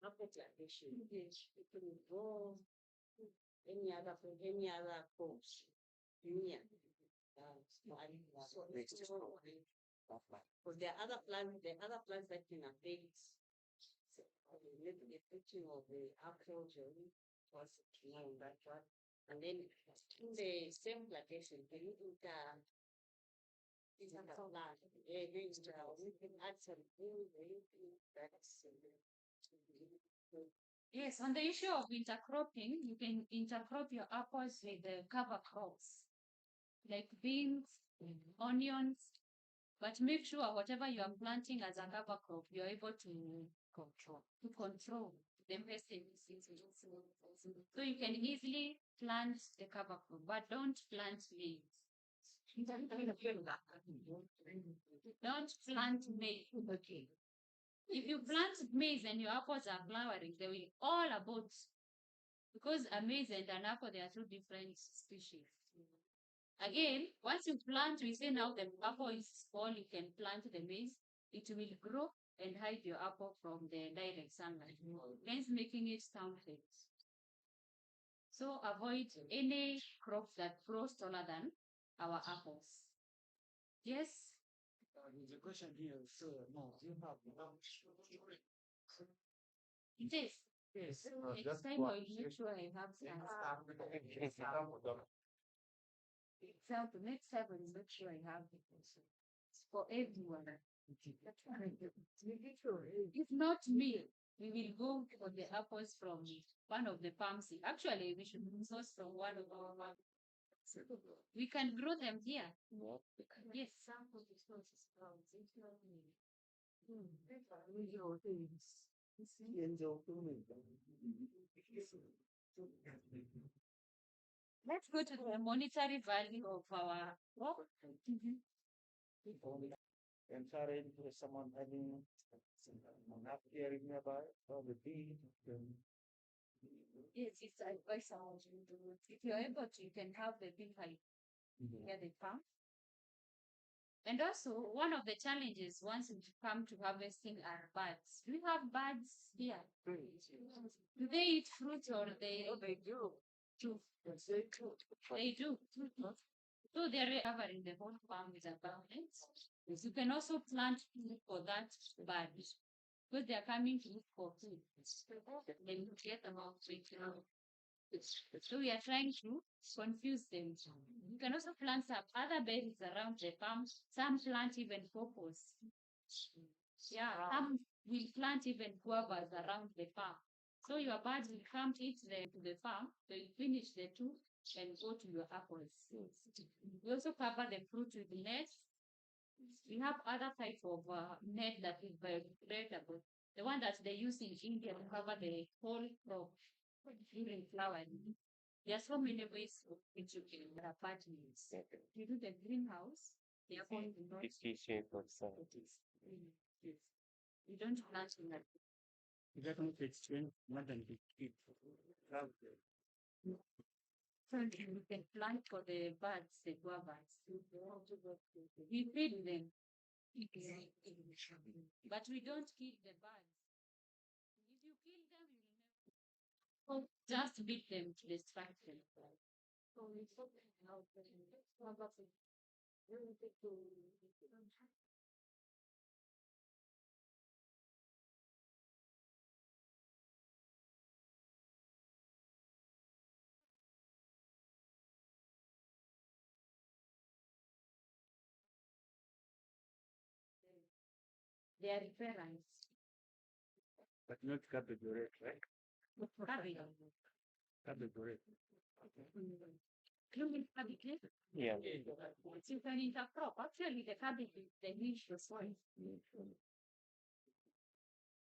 apple plantation, it can grow any other crops. Yeah. But there are other plants that can affect maybe the pitching of the apple jelly was that one. And then in the same plantation, can you do that? We can add some that's Yes, on the issue of intercropping, you can intercrop your apples with the cover crops, like beans, onions, but make sure whatever you are planting as a cover crop, you're able to control the pests. So you can easily plant the cover crop, but don't plant maize. Don't plant maize. Okay. If you plant maize and your apples are flowering, they will all abort. Because a maize and an apple, they are two different species. Again, once you plant, we say now the apple is small, you can plant the maize, it will grow and hide your apple from the direct sunlight, hence making it stunted. So avoid any crops that grow taller than our apples. Yes? The question here is, no, you have It is. Yes. Next time I'll make sure I have some. Example, next time I'll make sure I have it for everyone. If not me, we will go for the apples from one of the farms. Actually, we should source from one of our farms. We can grow them here. Yes. Let's go to the monetary value of our work. encourage someone having enough caring nearby or the bee. Yes, it's advisable to do it. If you're able to, you can have the big height near the farm. And also, one of the challenges once you come to harvesting are birds. Do you have birds here? Do they eat fruit or they? Oh, they do. They do. So they are covering the whole farm with abundance. You can also plant food for that bird because they are coming to look for food. Then you get them out. So we are trying to confuse them. You can also plant some other berries around the farm. Some plant even purples. Yeah, some will plant even guavas around the farm. So your birds will come to the farm, they will finish the two and go to your apples. We also cover the fruit with nets. We have other type of net that is biodegradable. The one that they use in India to cover the whole crop during flowering. There are so many ways in which you can apartments. You do the greenhouse, they are going to not. You don't plant in that. You got to explain more than 50. So you can plant for the birds, the guavas. We feed them. But we don't kill the birds. If you kill them, you will never. Just beat them to distract them. They are reference. But not carbohydrate, right? Cabbage. Carbohydrate. You mean cabbage? Yeah. You can intercrop. Actually, the cabbage is the niche soil.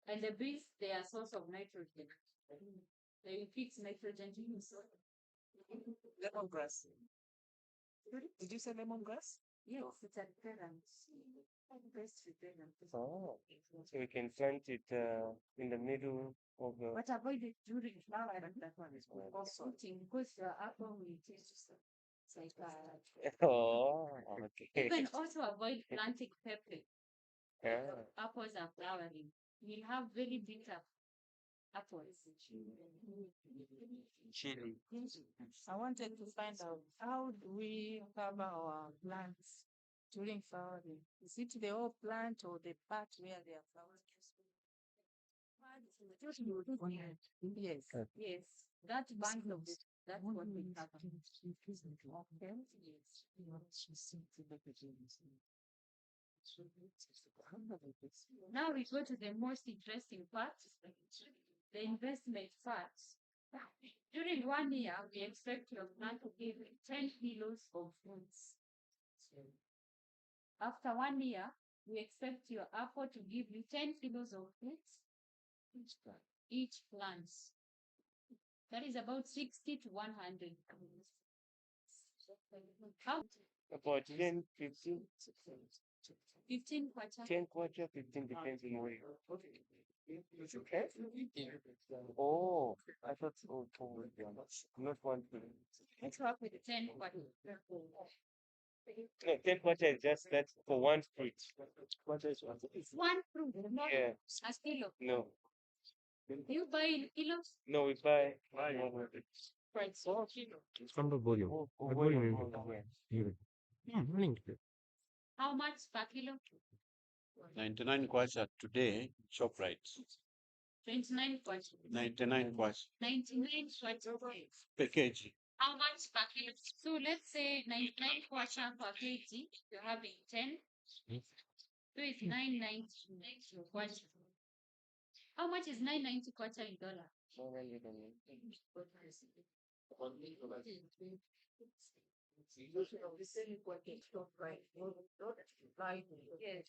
And the bees, they are source of nitrogen. They fix nitrogen to the soil. Lemongrass. Did you say lemongrass? Yes, it's a parent. Best repellent. Oh, so we can plant it in the middle of the. But avoid it during flowering. That one is good. Also, because the apple will taste it's like Oh, okay. You can also avoid planting pepper. Ah, Apples are flowering. We'll have very bitter apples. chili. I wanted to find out how do we cover our plants during flowering? Is it the whole plant or the part where they are flowering? Yes, Yes, that band of it, that's what we cover. okay. Now we go to the most interesting part, the investment part. During 1 year, we expect your plant to give 10 kilos of fruits. After 1 year, we expect your apple to give you 10 kilos of fruits each plant. That is about 60 to 100. How? About 10, 15, 15 kwacha. 10 quarter, 15 depends on where you. Okay. Oh, I thought not one. Let's work with 10 kwacha. No, 10 quarter is just that for one fruit. Quarter is one. It's one fruit, not Yeah. a kilo. No, You buy in kilos? no, we buy. Right. From the volume. The volume is here. Yeah, running. How much per kilo? 99 kwacha today, ShopRite. 29 kwacha. 99 kwacha 99 kwacha. per kg. How much per kilo? So let's say 99 kwacha per kg, you're having 10. So it's 990 kwacha. How much is 990 kwacha in dollar?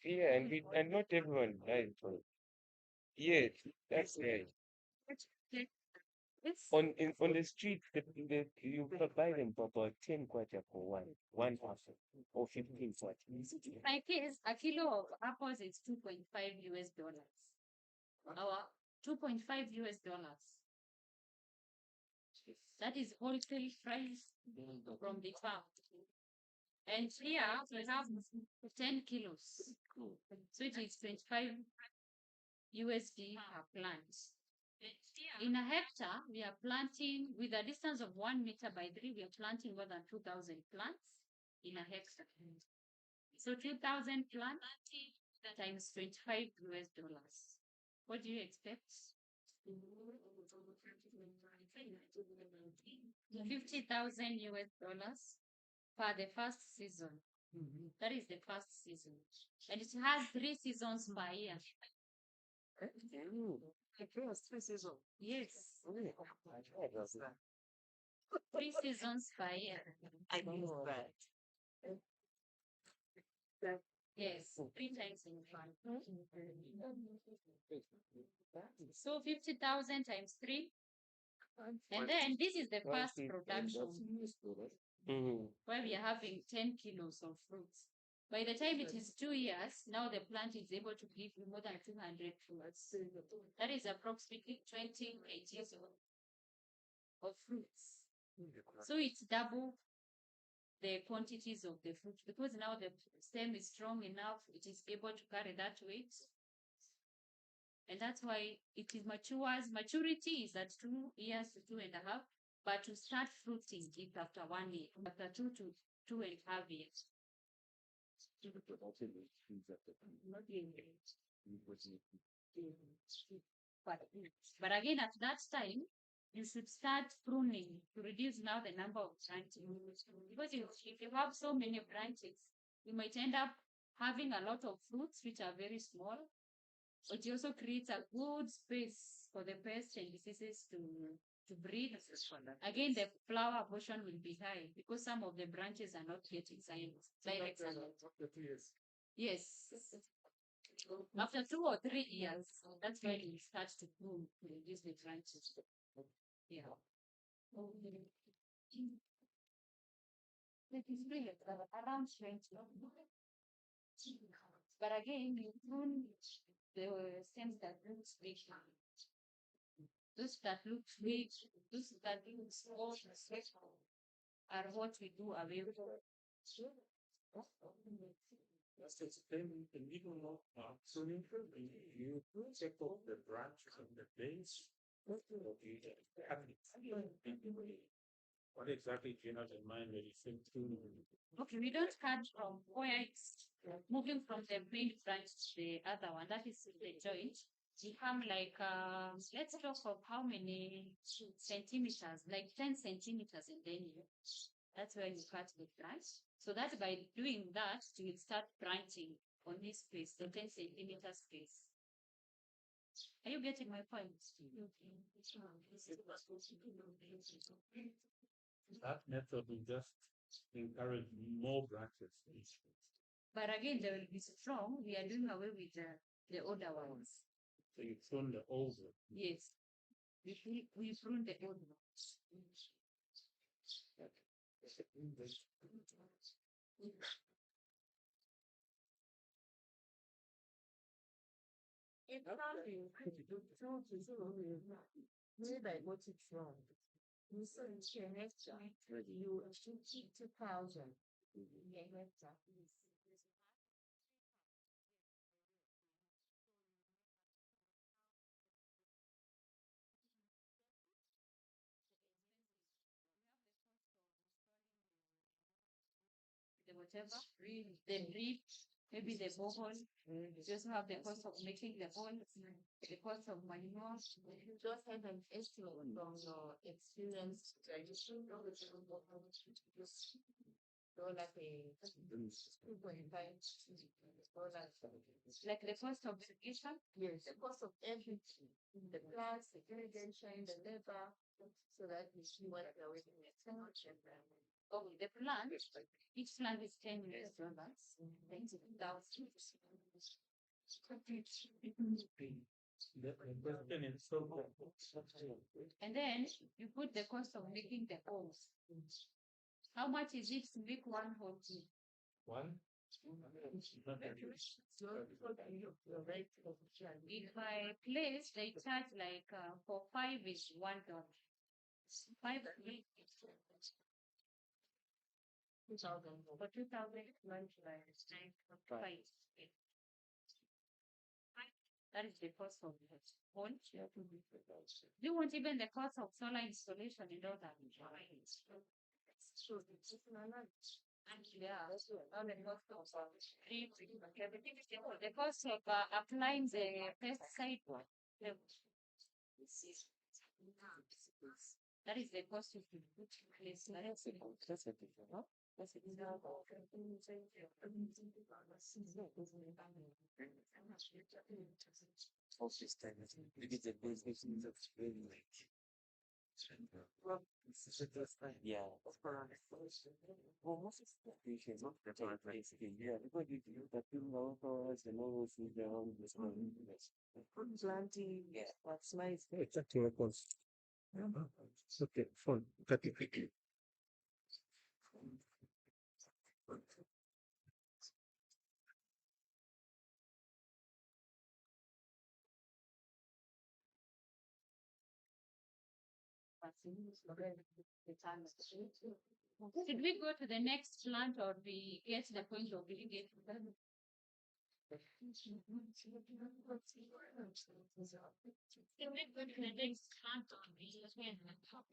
Yeah, and not everyone buys it. Yeah, that's right. It's On the street, you can buy them for about 10 kwacha for one person, or 15 kwacha. my case, a kilo of apples is 2.5 US dollars. Our 2.5 US dollars. That is wholesale price from the farm. And here we have 10 kilos. So it is 25 USD per plant. In a hectare, we are planting with a distance of 1 meter by 3, we are planting more than 2,000 plants in a hectare. So 2,000 plants times 25 US dollars. What do you expect? 50,000 US dollars for the first season. That is the first season. And it has 3 seasons per year. Yes. 3 seasons per year. I know that. Yes, 3 times in one. So 50,000 times 3. And then this is the first production where we are having 10 kilos of fruits. By the time it is 2 years, now the plant is able to give you more than 200 fruits. That is approximately 20 kgs of fruits. So it's double the quantities of the fruit because now the stem is strong enough, it is able to carry that weight. And that's why it is matures. Maturity is at 2 years to 2.5, but to start fruiting it's after 1 year, after 2 to 2.5 years. But again, at that time, you should start pruning to reduce now the number of branches. Because if you have so many branches, you might end up having a lot of fruits which are very small. It also creates a good space for the pests and diseases to breed. Again, the flower portion will be high because some of the branches are not yet inside direct sunlight. Yes. After 2 or 3 years, that's when you start to prune to reduce the branches. Yeah. It is really around 20. But again, you prune the stems that look big. Those that look big, those that look small, are what we do away with. That's explain the legal law. So you check off the branches and the base. What exactly do you have in mind when you think through? Okay, we don't cut from where it's moving from the main branch to the other one. That is the joint. We have like, let's talk of how many centimeters, like 10 centimeters, and then that's where you cut the branch. So that by doing that, you will start branching on this space, the 10 centimeter space. Are you getting my point? That method will just encourage more branches. But again, they will be strong. We are doing away with the older ones. So you prune the old one. Yes. We prune the old ones. It's something maybe I got it wrong. You said next you 2,000. Yeah, The whatever, the drip, maybe the borehole. You also have the cost of making the hole, the cost of manure. just have an estimate from your experience tradition. So like a 2.5 dollars. Like the cost of irrigation. Yes, the cost of everything, the plants, the irrigation, the labor, so that we see what we're waiting next. Oh, the plant, each plant is $10. Thank you. The question is so. And then you put the cost of making the holes. How much is it to make one hole? One. In my place, they charge like for 5 is $1. 5 for 2,000 5. That is the cost of the hole. You want even the cost of solar installation in order. Yeah, the cost of applying the pesticide. That is the cost of the place. Yeah. Well, most of the patients of the time, basically, yeah, because you do that, you know, for us, the normal food down, this one, Planting, yeah. that's nice. It's actually a cost. Okay, fine. Cut it quickly. Did we go to the next plant or we get to the point of we get to them? Can we go to the next plant or we just went to the top?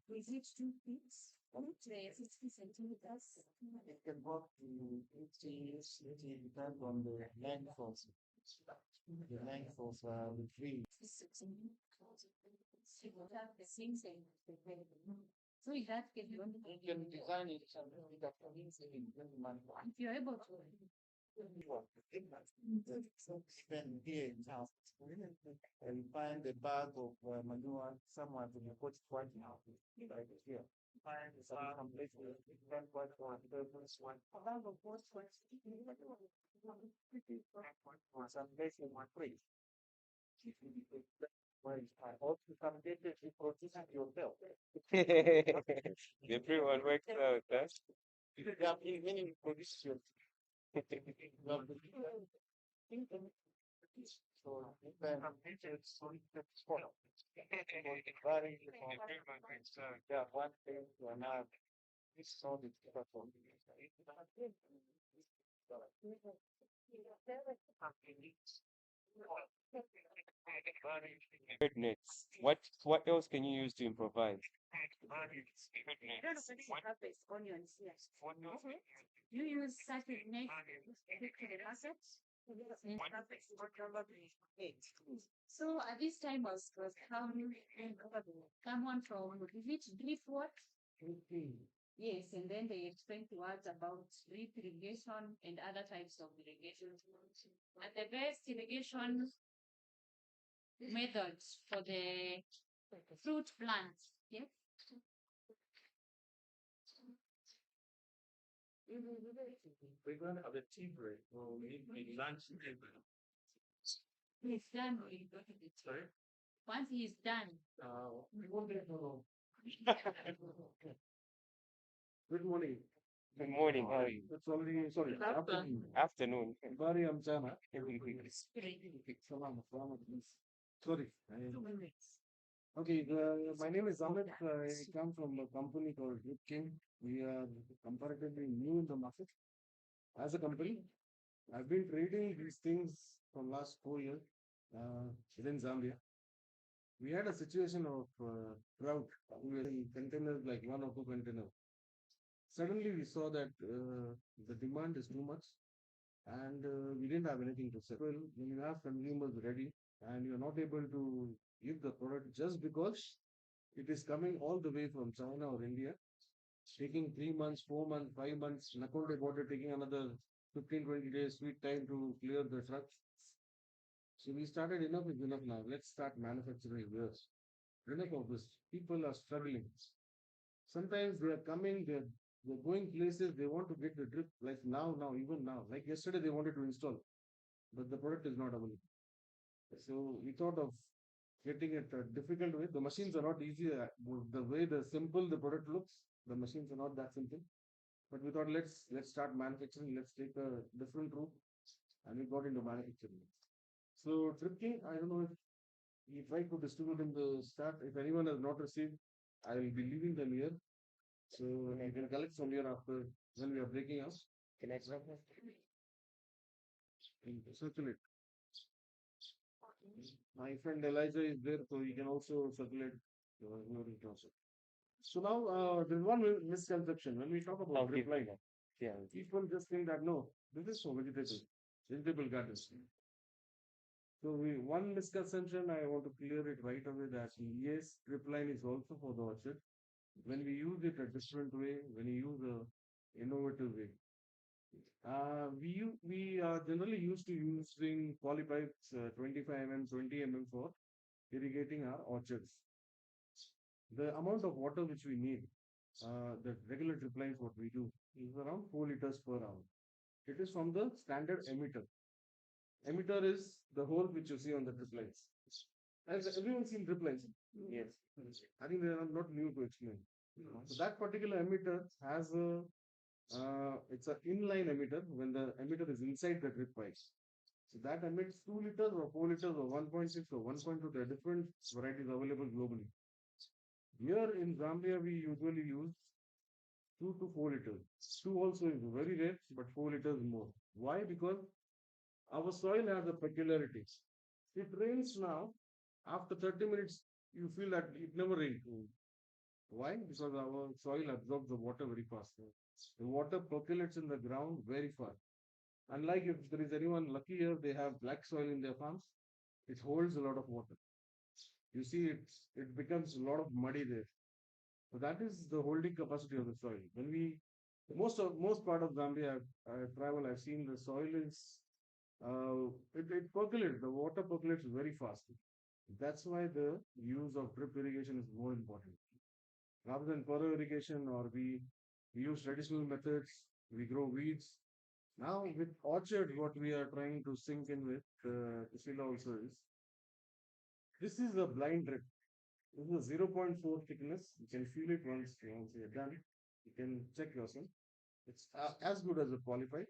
Is it 2 feet? 60 centimeters. It can work to 80, depends on the length of the tree. So in that case, You can design it something that means it in if you're able to Even here in town, and find a bag of manure somewhere to be put right now, like here. Find some places, different what one, one. A bag of what one? Some places one free. Also some places you produce it yourself. Everyone works out, huh? Yeah, meaning you produce yourself. So, then, it's yeah, one thing to another. This is all the difficult. Goodness. What else can you use to improvise? Onions, yes. You use certain next to the market. So at this time was someone from which drip what? Yes, and then they explained to us about drip irrigation and other types of irrigation. And the best irrigation methods for the fruit plants. Yeah. We're going to have a tea break. Well, we need lunch break. He's done. We go to the Sorry? once he's done. We won't get no. Good morning. Good morning, how are you? It's already, sorry, afternoon. Afternoon. Bari Amjana. Sorry. Okay, my name is Amit. I come from a company called Drip King. We are comparatively new in the market. As a company, I've been trading these things from last 4 years within Zambia. We had a situation of drought. We were in containers like 1 or 2 containers. Suddenly we saw that the demand is too much and we didn't have anything to sell. Well, when you have consumers ready and you're not able to give the product just because it is coming all the way from China or India, taking 3 months, 4 months, 5 months, Nakonde border taking another 15, 20 days, sweet time to clear the trucks. So we started enough is enough now. Let's start manufacturing yours. Enough of this. People are struggling. Sometimes they are coming, they're going places, they want to get the drip like now, even now. Like yesterday, they wanted to install, but the product is not available. So we thought of getting it a difficult way. The machines are not easy. The way the simple the product looks, the machines are not that simple. But we thought let's start manufacturing. Let's take a different route, and we got into manufacturing. So Dripking, I don't know if we try to distribute in the start. If anyone has not received, I will be leaving them here. So you can collect from here after when we are breaking up. Can I drop that? Circulate. My friend Elijah is there, so he can also circulate your also. So now there's one misconception when we talk about drip line. Yeah. People just think that no, this is for vegetable gardens. So one misconception I want to clear it right away that yes, drip line is also for the orchard. When we use it a different way, when you use a innovative way. We are generally used to using polypipes 25 mm, 20 mm for irrigating our orchards. The amount of water which we need, the regular drip lines what we do is around 4 liters per hour. It is from the standard emitter. Emitter is the hole which you see on the drip lines. Has everyone seen drip lines? Yes. I think they are not new to explain. So that particular emitter has a it's an inline emitter when the emitter is inside the drip pipes. So that emits 2 liters or 4 liters or 1.6 or 1.2. There are different varieties available globally. Here in Zambia, we usually use 2 to 4 liters. 2 also is very rare, but 4 liters more. Why? Because our soil has a peculiarity. It rains now. After 30 minutes, you feel that it never rained. Why? Because our soil absorbs the water very fast. The water percolates in the ground very fast. Unlike if there is anyone lucky here, they have black soil in their farms, it holds a lot of water. You see, it becomes a lot of muddy there. So that is the holding capacity of the soil. When we Most part of Zambia I travel, I've seen the soil is it percolates. The water percolates very fast. That's why the use of drip irrigation is more important rather than furrow irrigation, or we use traditional methods. We grow weeds. Now with orchard, what we are trying to sink in with Kusila also is this is a blind drip. This is a zero point 0.4 thickness. You can feel it once you're done. You can check yourself. It's as good as a qualified.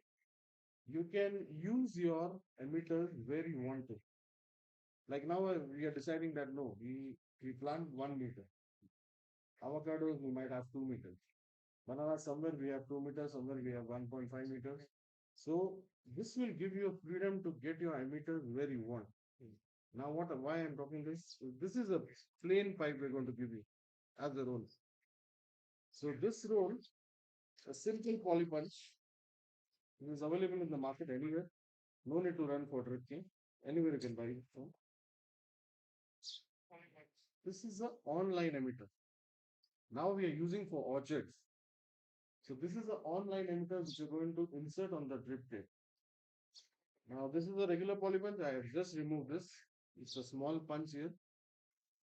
You can use your emitters where you want to. Like now we are deciding that no, we plant 1 meter. Avocados we might have 2 meters. Banana somewhere we have 2 meters, somewhere we have 1.5 meters. So this will give you a freedom to get your emitters where you want. Now why I'm talking this? This is a plain pipe we're going to give you as a roll. So this roll, a simple poly punch, is available in the market anywhere. No need to run for drifting. Anywhere you can buy it from. This is an online emitter. Now we are using for orchards. So this is an online emitter which you're going to insert on the drip tape. Now this is a regular poly punch. I have just removed this. It's a small punch here.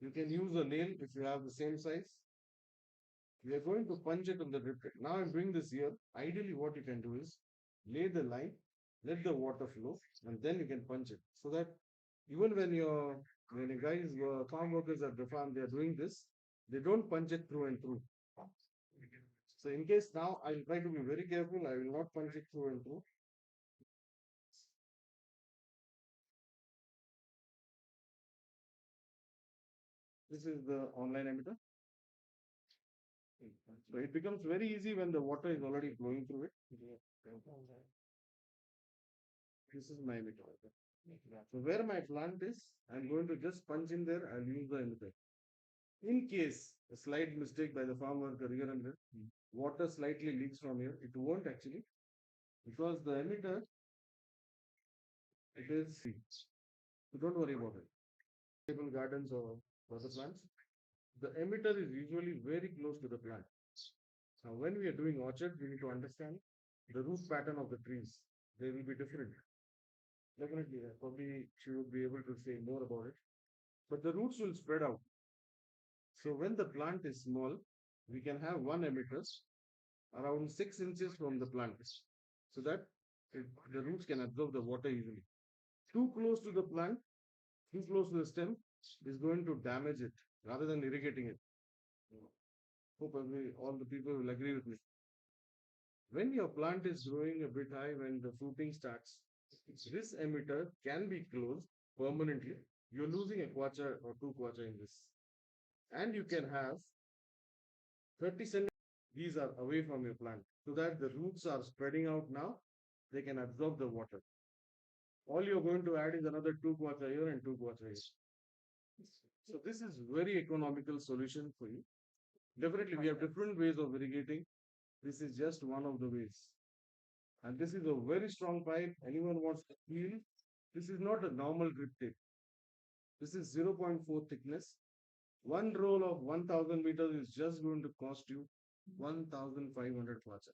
You can use a nail if you have the same size. We are going to punch it on the drip tape. Now I'm doing this here. Ideally what you can do is lay the line, let the water flow, and then you can punch it. So that even when you guys, farm workers at the farm, they are doing this, they don't punch it through and through. So in case now I'll try to be very careful. I will not punch it through and through. This is the online emitter. So it becomes very easy when the water is already flowing through it. This is my emitter. So where my plant is, I'm going to just punch in there and use the emitter. In case a slight mistake by the farm worker here and there, water slightly leaks from here. It won't actually, because the emitter, it is free. So don't worry about it. Table gardens or other plants, the emitter is usually very close to the plant. Now, when we are doing orchard, we need to understand the root pattern of the trees. They will be different. Definitely, probably she would be able to say more about it. But the roots will spread out. So when the plant is small, we can have one emitter around 6 inches from the plant, so that the roots can absorb the water easily. Too close to the plant, too close to the stem is going to damage it rather than irrigating it. Hope all the people will agree with me. When your plant is growing a bit high, when the fruiting starts, this emitter can be closed permanently. You're losing a kwacha or 2 kwacha in this. And you can have 30 centimeters. These are away from your plant, so that the roots are spreading out now. They can absorb the water. All you're going to add is another 2 kwacha here and 2 kwacha here. So this is very economical solution for you. Definitely, we have different ways of irrigating. This is just one of the ways. And this is a very strong pipe. Anyone wants to feel, this is not a normal drip tape. This is 0.4 thickness. One roll of 1000 meters is just going to cost you 1500 kwacha.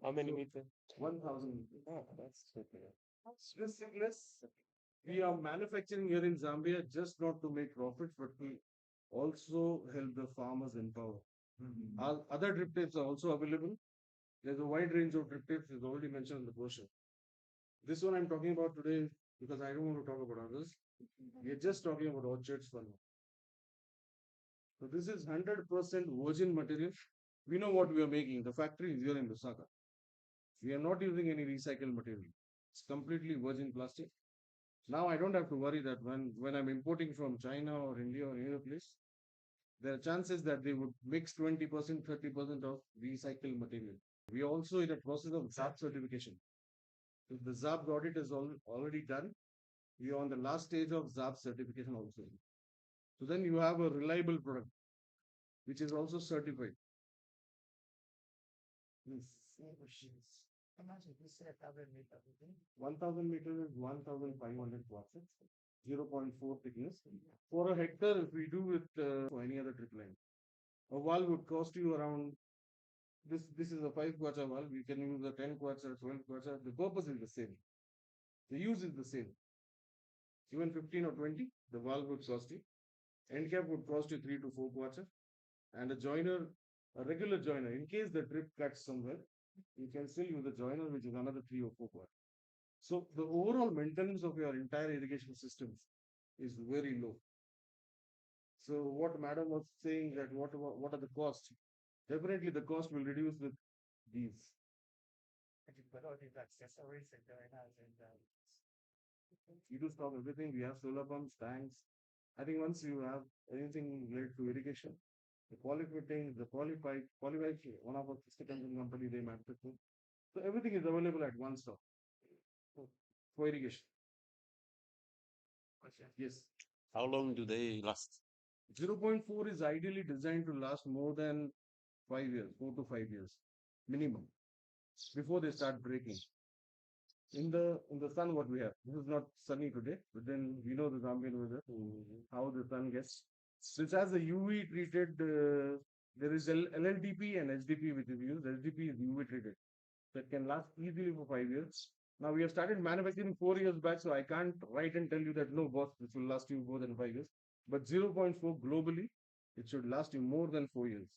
How many meters? 1000 meters. Oh, that's okay. This thickness, we are manufacturing here in Zambia just not to make profits, but to also help the farmers empower. Our other drip tapes are also available. There's a wide range of drip tapes, is already mentioned in the brochure. This one I'm talking about today because I don't want to talk about others. We are just talking about orchards for now. So this is 100% virgin material. We know what we are making. The factory is here in Lusaka. We are not using any recycled material. It's completely virgin plastic. Now I don't have to worry that when I'm importing from China or India or any other place, there are chances that they would mix 20%, 30% of recycled material. We are also in the process of ZAP certification. If the ZAP audit is already done, we are on the last stage of ZAP certification also. So then you have a reliable product, which is also certified. Yes. 1000 meters is 1500 watts, 0.4 thickness. For a hectare, if we do with for any other drip line, a valve would cost you around this is a 5 kwacha valve. You can use a 10 kwacha, 12 kwacha. The purpose is the same. The use is the same. Even 15 or 20, the valve would cost you. End cap would cost you 3 to 4 kwacha. And a joiner, a regular joiner, in case the drip cuts somewhere, you can still use a joiner, which is another 3 or 4 kwacha. So the overall maintenance of your entire irrigation systems is very low. So what madam was saying that what are the costs? Definitely the cost will reduce with these. And you put all these accessories and joiners and You do stock everything. We have solar pumps, tanks. I think once you have anything related to irrigation, the polyfitting, the polypipe, one of our sister company, they manufacture. So everything is available at one stop for irrigation. Yes. How long do they last? 0.4 is ideally designed to last more than 5 years, 4 to 5 years minimum, before they start breaking. In the sun, what we have, this is not sunny today, but then we know the Zambian weather, how the sun gets. This has a UV treated, there is LLDP and HDP which is used. HDP is UV treated, that can last easily for 5 years. Now we have started manufacturing 4 years back, so I can't write and tell you that no, boss, this will last you more than 5 years. But 0.4 globally, it should last you more than 4 years.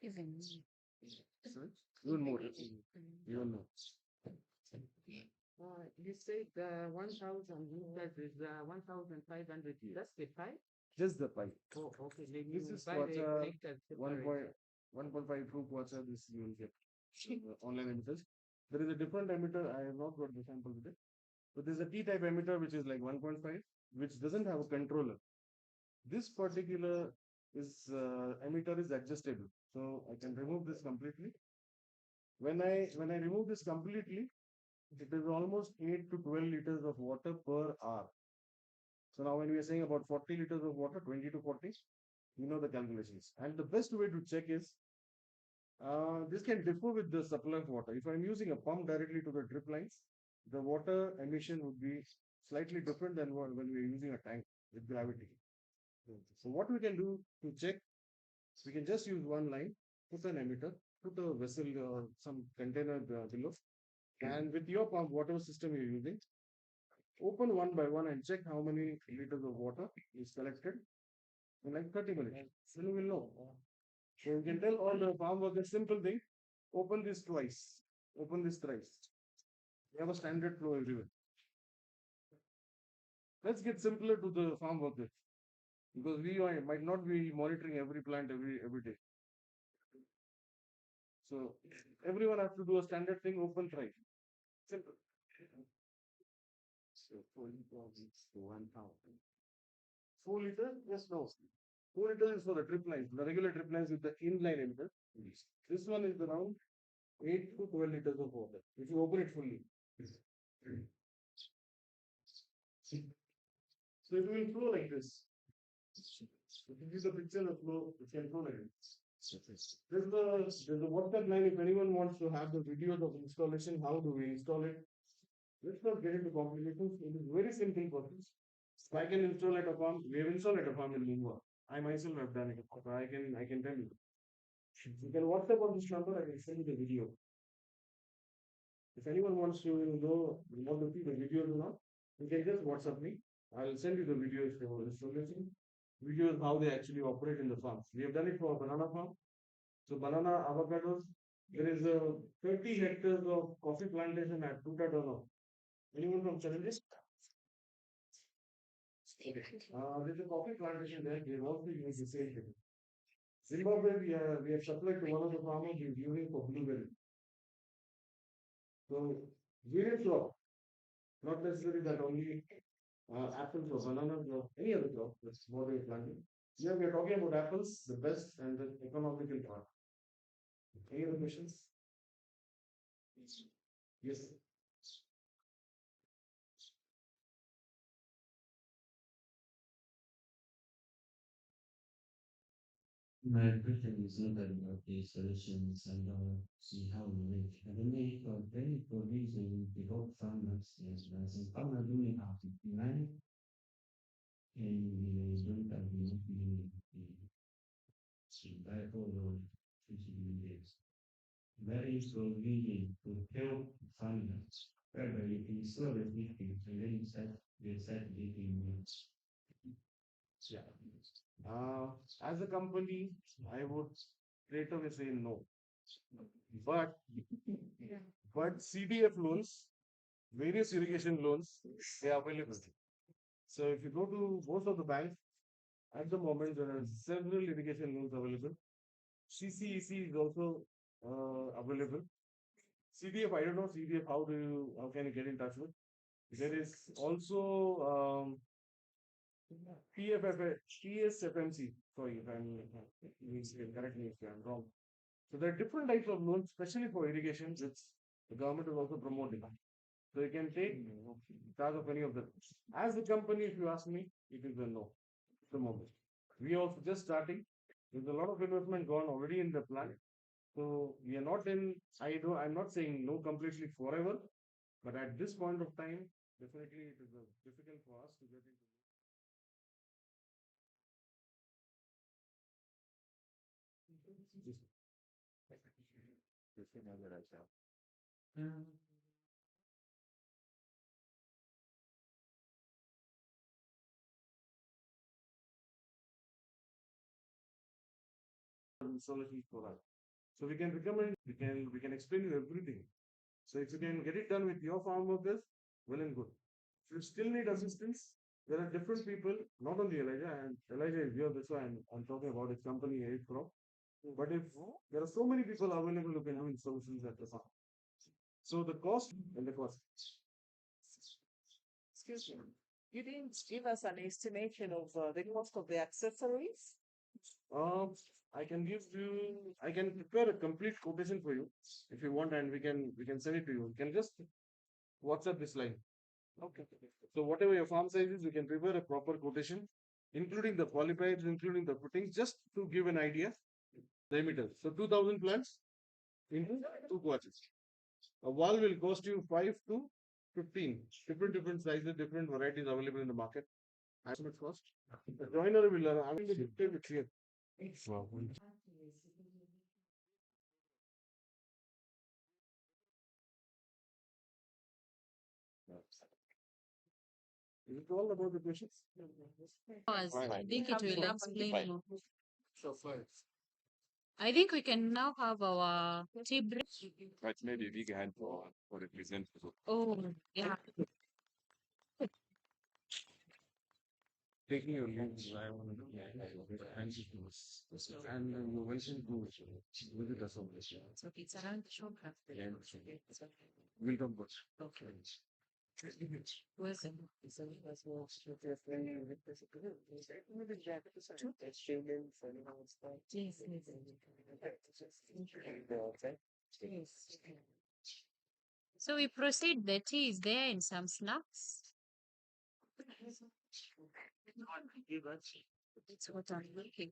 Even Sorry? Even more. Even more. You said 1,000 liters is 1,500. That's the pipe? Just the pipe. Oh, okay. Then This you is buy the kwacha, liters 1.5 kwacha, this you will get online emitters. There is a different emitter, I have not got the sample today. But there's a T-type emitter which is like 1.5, which doesn't have a controller. This particular emitter is adjustable, so I can remove this completely. When I remove this completely, it is almost 8 to 12 liters of water per hour. So now when we are saying about 40 liters of water, 20 to 40, you know the calculations. And the best way to check is, this can differ with the supply of water. If I'm using a pump directly to the drip lines, the water emission would be slightly different than when we're using a tank with gravity. So what we can do to check, we can just use one line, put an emitter, put a vessel, some container below, and with your pump, whatever system you're using, open one by one and check how many liters of water is collected in like 30 minutes. Then you will know. So you can tell all the farm workers simple thing, open this twice, open this thrice. We have a standard flow everywhere. Let's get simpler to the farm workers, because we might not be monitoring every plant every day. So everyone has to do a standard thing, open thrice. Simple. So 4 liters to 1,000. 4 liters? Yes, no. 4 liters is for the drip lines, the regular drip lines with the inline emitter. This one is around 8 to 12 liters of water if you open it fully. So it will flow like this. If you see the picture of flow, it can flow like this. There's a WhatsApp line if anyone wants to have the videos of installation, how do we install it? Let's not get into complications. It is very simple process. I can install at a farm. We have installed at a farm in Lingua. I myself have done it. I can tell you. You can WhatsApp on this number. I will send you the video. If anyone wants to know, want to see the videos or not, you can just WhatsApp me. I'll send you the videos for installation. Videos how they actually operate in the farms. We have done it for a banana farm. So banana, avocados. There is a 30 hectares of coffee plantation at Tutadano. Anyone from challenges? Okay. There's a coffee plantation there. They also use the same thing. Zimbabwe, we have supplied to one of the farmers who is using for blueberry. So, various crop, not necessarily that only apples or bananas or any other crop, that's what we are planting. Here we are talking about apples, the best and the economical part. Any other questions? Yes. My question is not about the solutions and see how we make. And then they very provision the whole farmers as well as farmers doing how to plan and we don't have the electricity. Very convenient to help farmers, whereby you can store everything and then you start getting needs. Yeah. As a company, I would straight away say no. But CDF loans, various irrigation loans, they are available. So if you go to most of the banks, at the moment there are several irrigation loans available. CCEC is also available. CDF, I don't know CDF. How can you get in touch with? There is also PSFMC. Sorry if I'm correct me if I'm wrong. So there are different types of loans, especially for irrigation, which the government is also promoting. So you can take charge of any of them. As a company, if you ask me, it is a no at the moment. We are also just starting. There's a lot of investment gone already in the plan. So we are not in, I'm not saying no completely forever, but at this point of time, definitely it is difficult for us to get into. Solutions for us. So we can recommend, we can explain you everything. So if you can get it done with your farm workers, well and good. If you still need assistance, there are different people, not only Elijah, and Elijah is here, that's why I'm talking about his company, Aid Crop. But if there are so many people available who can do solutions at the farm. So the cost and the cost. Excuse me. You didn't give us an estimation of the cost of the accessories? I can give you, I can prepare a complete quotation for you if you want, and we can send it to you. You can just WhatsApp this line. Okay. So whatever your farm size is, we can prepare a proper quotation, including the qualifiers, including the puttings, just to give an idea. The emitters. So 2,000 plants into 2 quarters. A wall will cost you 5 to 15. Different sizes, different varieties available in the market. How much cost? The joiner will I will dictate it here. Wow. Is it all about the questions? I think it will explain more. So far. I think we can now have our tea break. But maybe big hand for the presenter. Oh, yeah. Taking your leaves, I want to and you're welcome to visit us on this. So it's around the shop. We'll talk about. Okay. Welcome. So we proceed. The tea is there and some snacks. That's what I'm looking.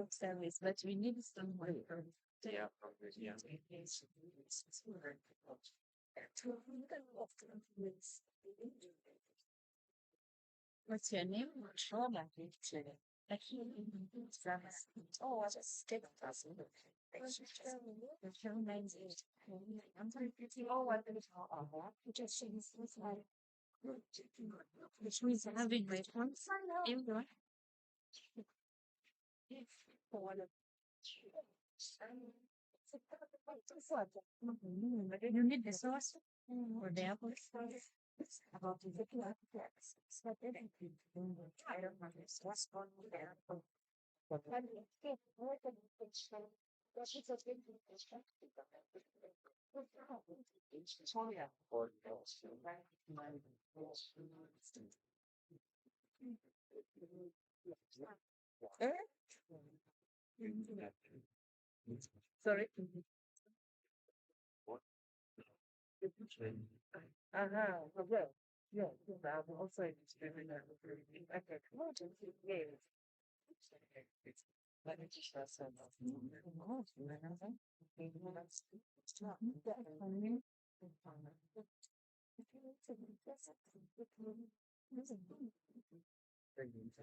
Service, but we need someone. Yeah, yeah. What's your name? Oh, I just take a person. Which means having my phone. You need the sauce or the apple sauce. About the I don't know the sauce on there. Sorry. Well, yeah, I'm also interested in that. Okay, yes. Let me just some. Violence,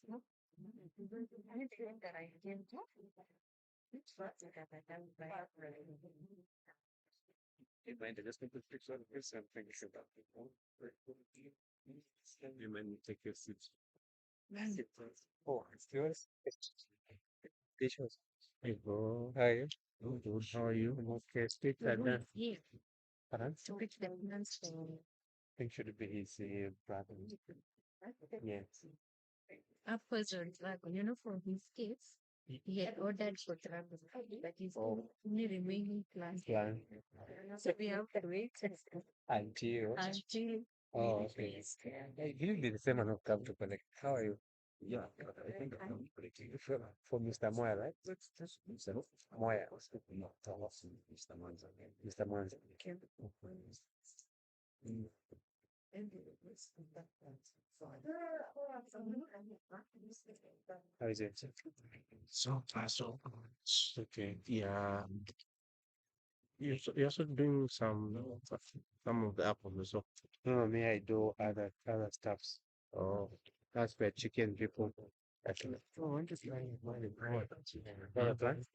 no? Anything that I can do, it's what that I done by You mind just make a picture of this and think about it. You might take your seat. Oh, it's yours. Dishes. Hey, bro. Hi. Good. How are you? Okay, speak like that. here Pardon? to pick the plants for Think should be easy, brother. Yes. apples or dragon, for his kids. He had ordered for dragon, but he's Oh. only remaining plant. Plan So we have to wait until. until Oh, okay. Hey, you be the same one who come to connect. How are you? Yeah, I think I'm pretty for Mr. Moya, right? Mr. Moya. Mr. Manza. Mr. Manza. Mm. How is it? So far, so good. Okay. Yeah. You're also doing some of the apples as well. No, me, I do other stuffs. Oh, that's where chicken people. Actually, oh, I'm just trying to find it. Other plants?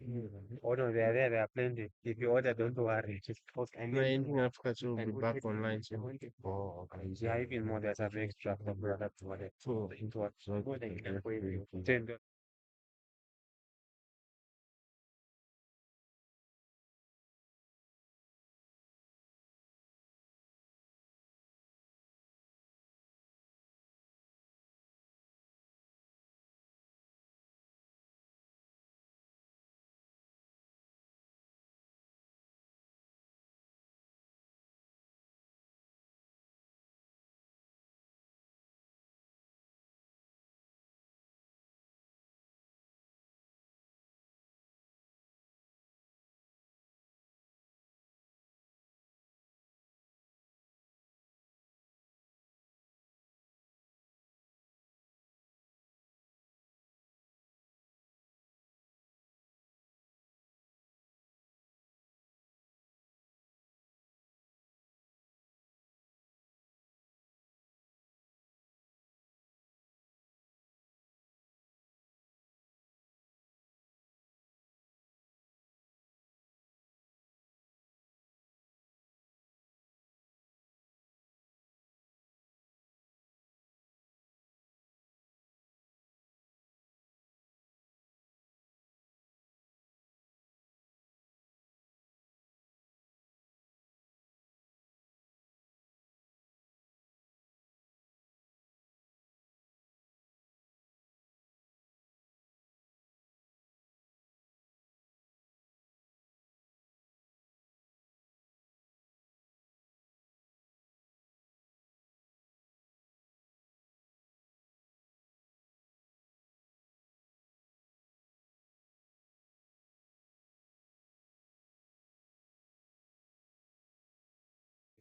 Oh no, they are there. They are plenty. If you order, don't worry. Just post and No, then anything Africa to be and back online soon. oh, okay. Yeah, even more. There's some extra for brother to order. So, Into what? so More than yeah, $10.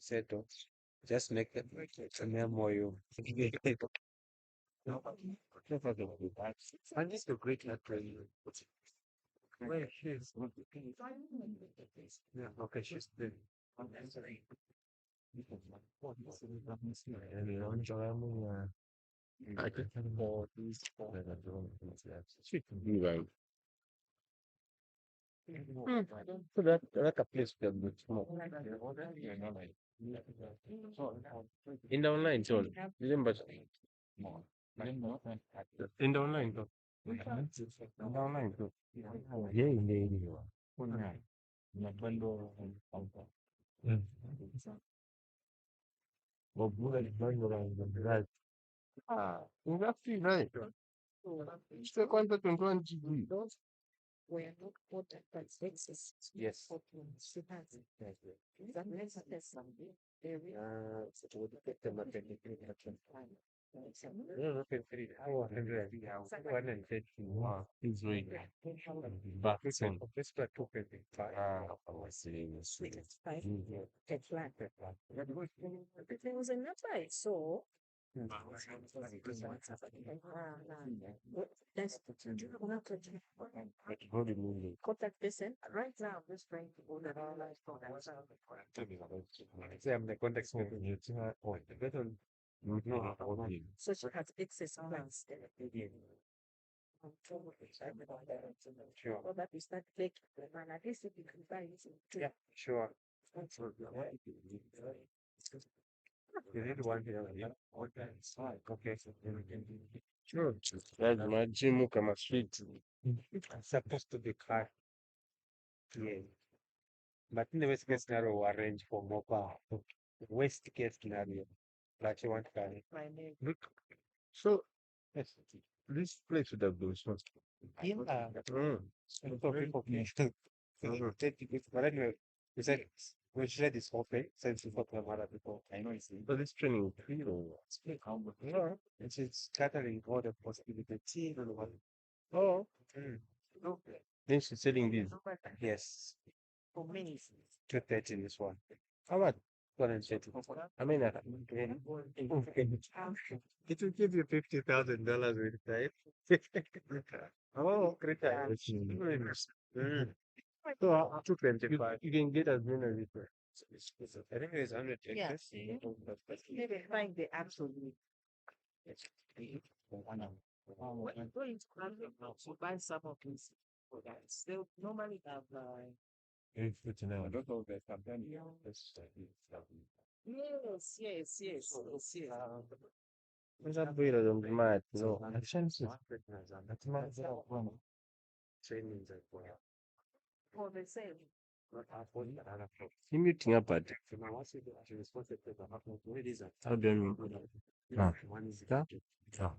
Settle. Just make it a memo you. No, never go with that. And this is a great letter. Where she is. Yeah, okay, she's there. I can For these Sweet. Right. so that a place that looks small. In the online tool. Remember in the online tool. In the online tool. Yeah, yeah. Well, right. Ah, exactly right. Still quanto 21 GB. those were not ordered by sexes. Yes. That means that there's some area. So would get them up in no, no, 150. Wow, it's very back then. This for 255. I see. It's fine. It's flat. But there was another I saw Contact person. Right now, I'm just trying to order online for myself. Say I'm the contact person. So she has excess plans. Sure. So that we start taking and at least if you can buy it. Yeah, sure. You need one here. Yeah. Okay. Sure. That's majimu kama street. It's supposed to be car. Yeah. But in the worst case scenario, we arrange for more power. Worst case scenario, like you want to carry. My name. Look, So yes. this place would have been small. Yeah. So people can take it. But anyway, we said we should let this open since we got some other people. I know it's So this training, no, it's scattering all the possibility and what. oh, Okay. then she's selling this. Yes, For me. 230 in this one. How much? 230. I mean, It will give you $50,000 with time. Oh, great time. so 225. you can get as many as you want. I think there's 100 Yeah. acres. Maybe find the absolute. When you go into Colombia to buy some of these products, they normally have It's good to know. I don't know that I've done it. yes, yes, yes, yes, yes. Those are better than the mad, no. For the same. You meeting up at how do you mean? Yeah.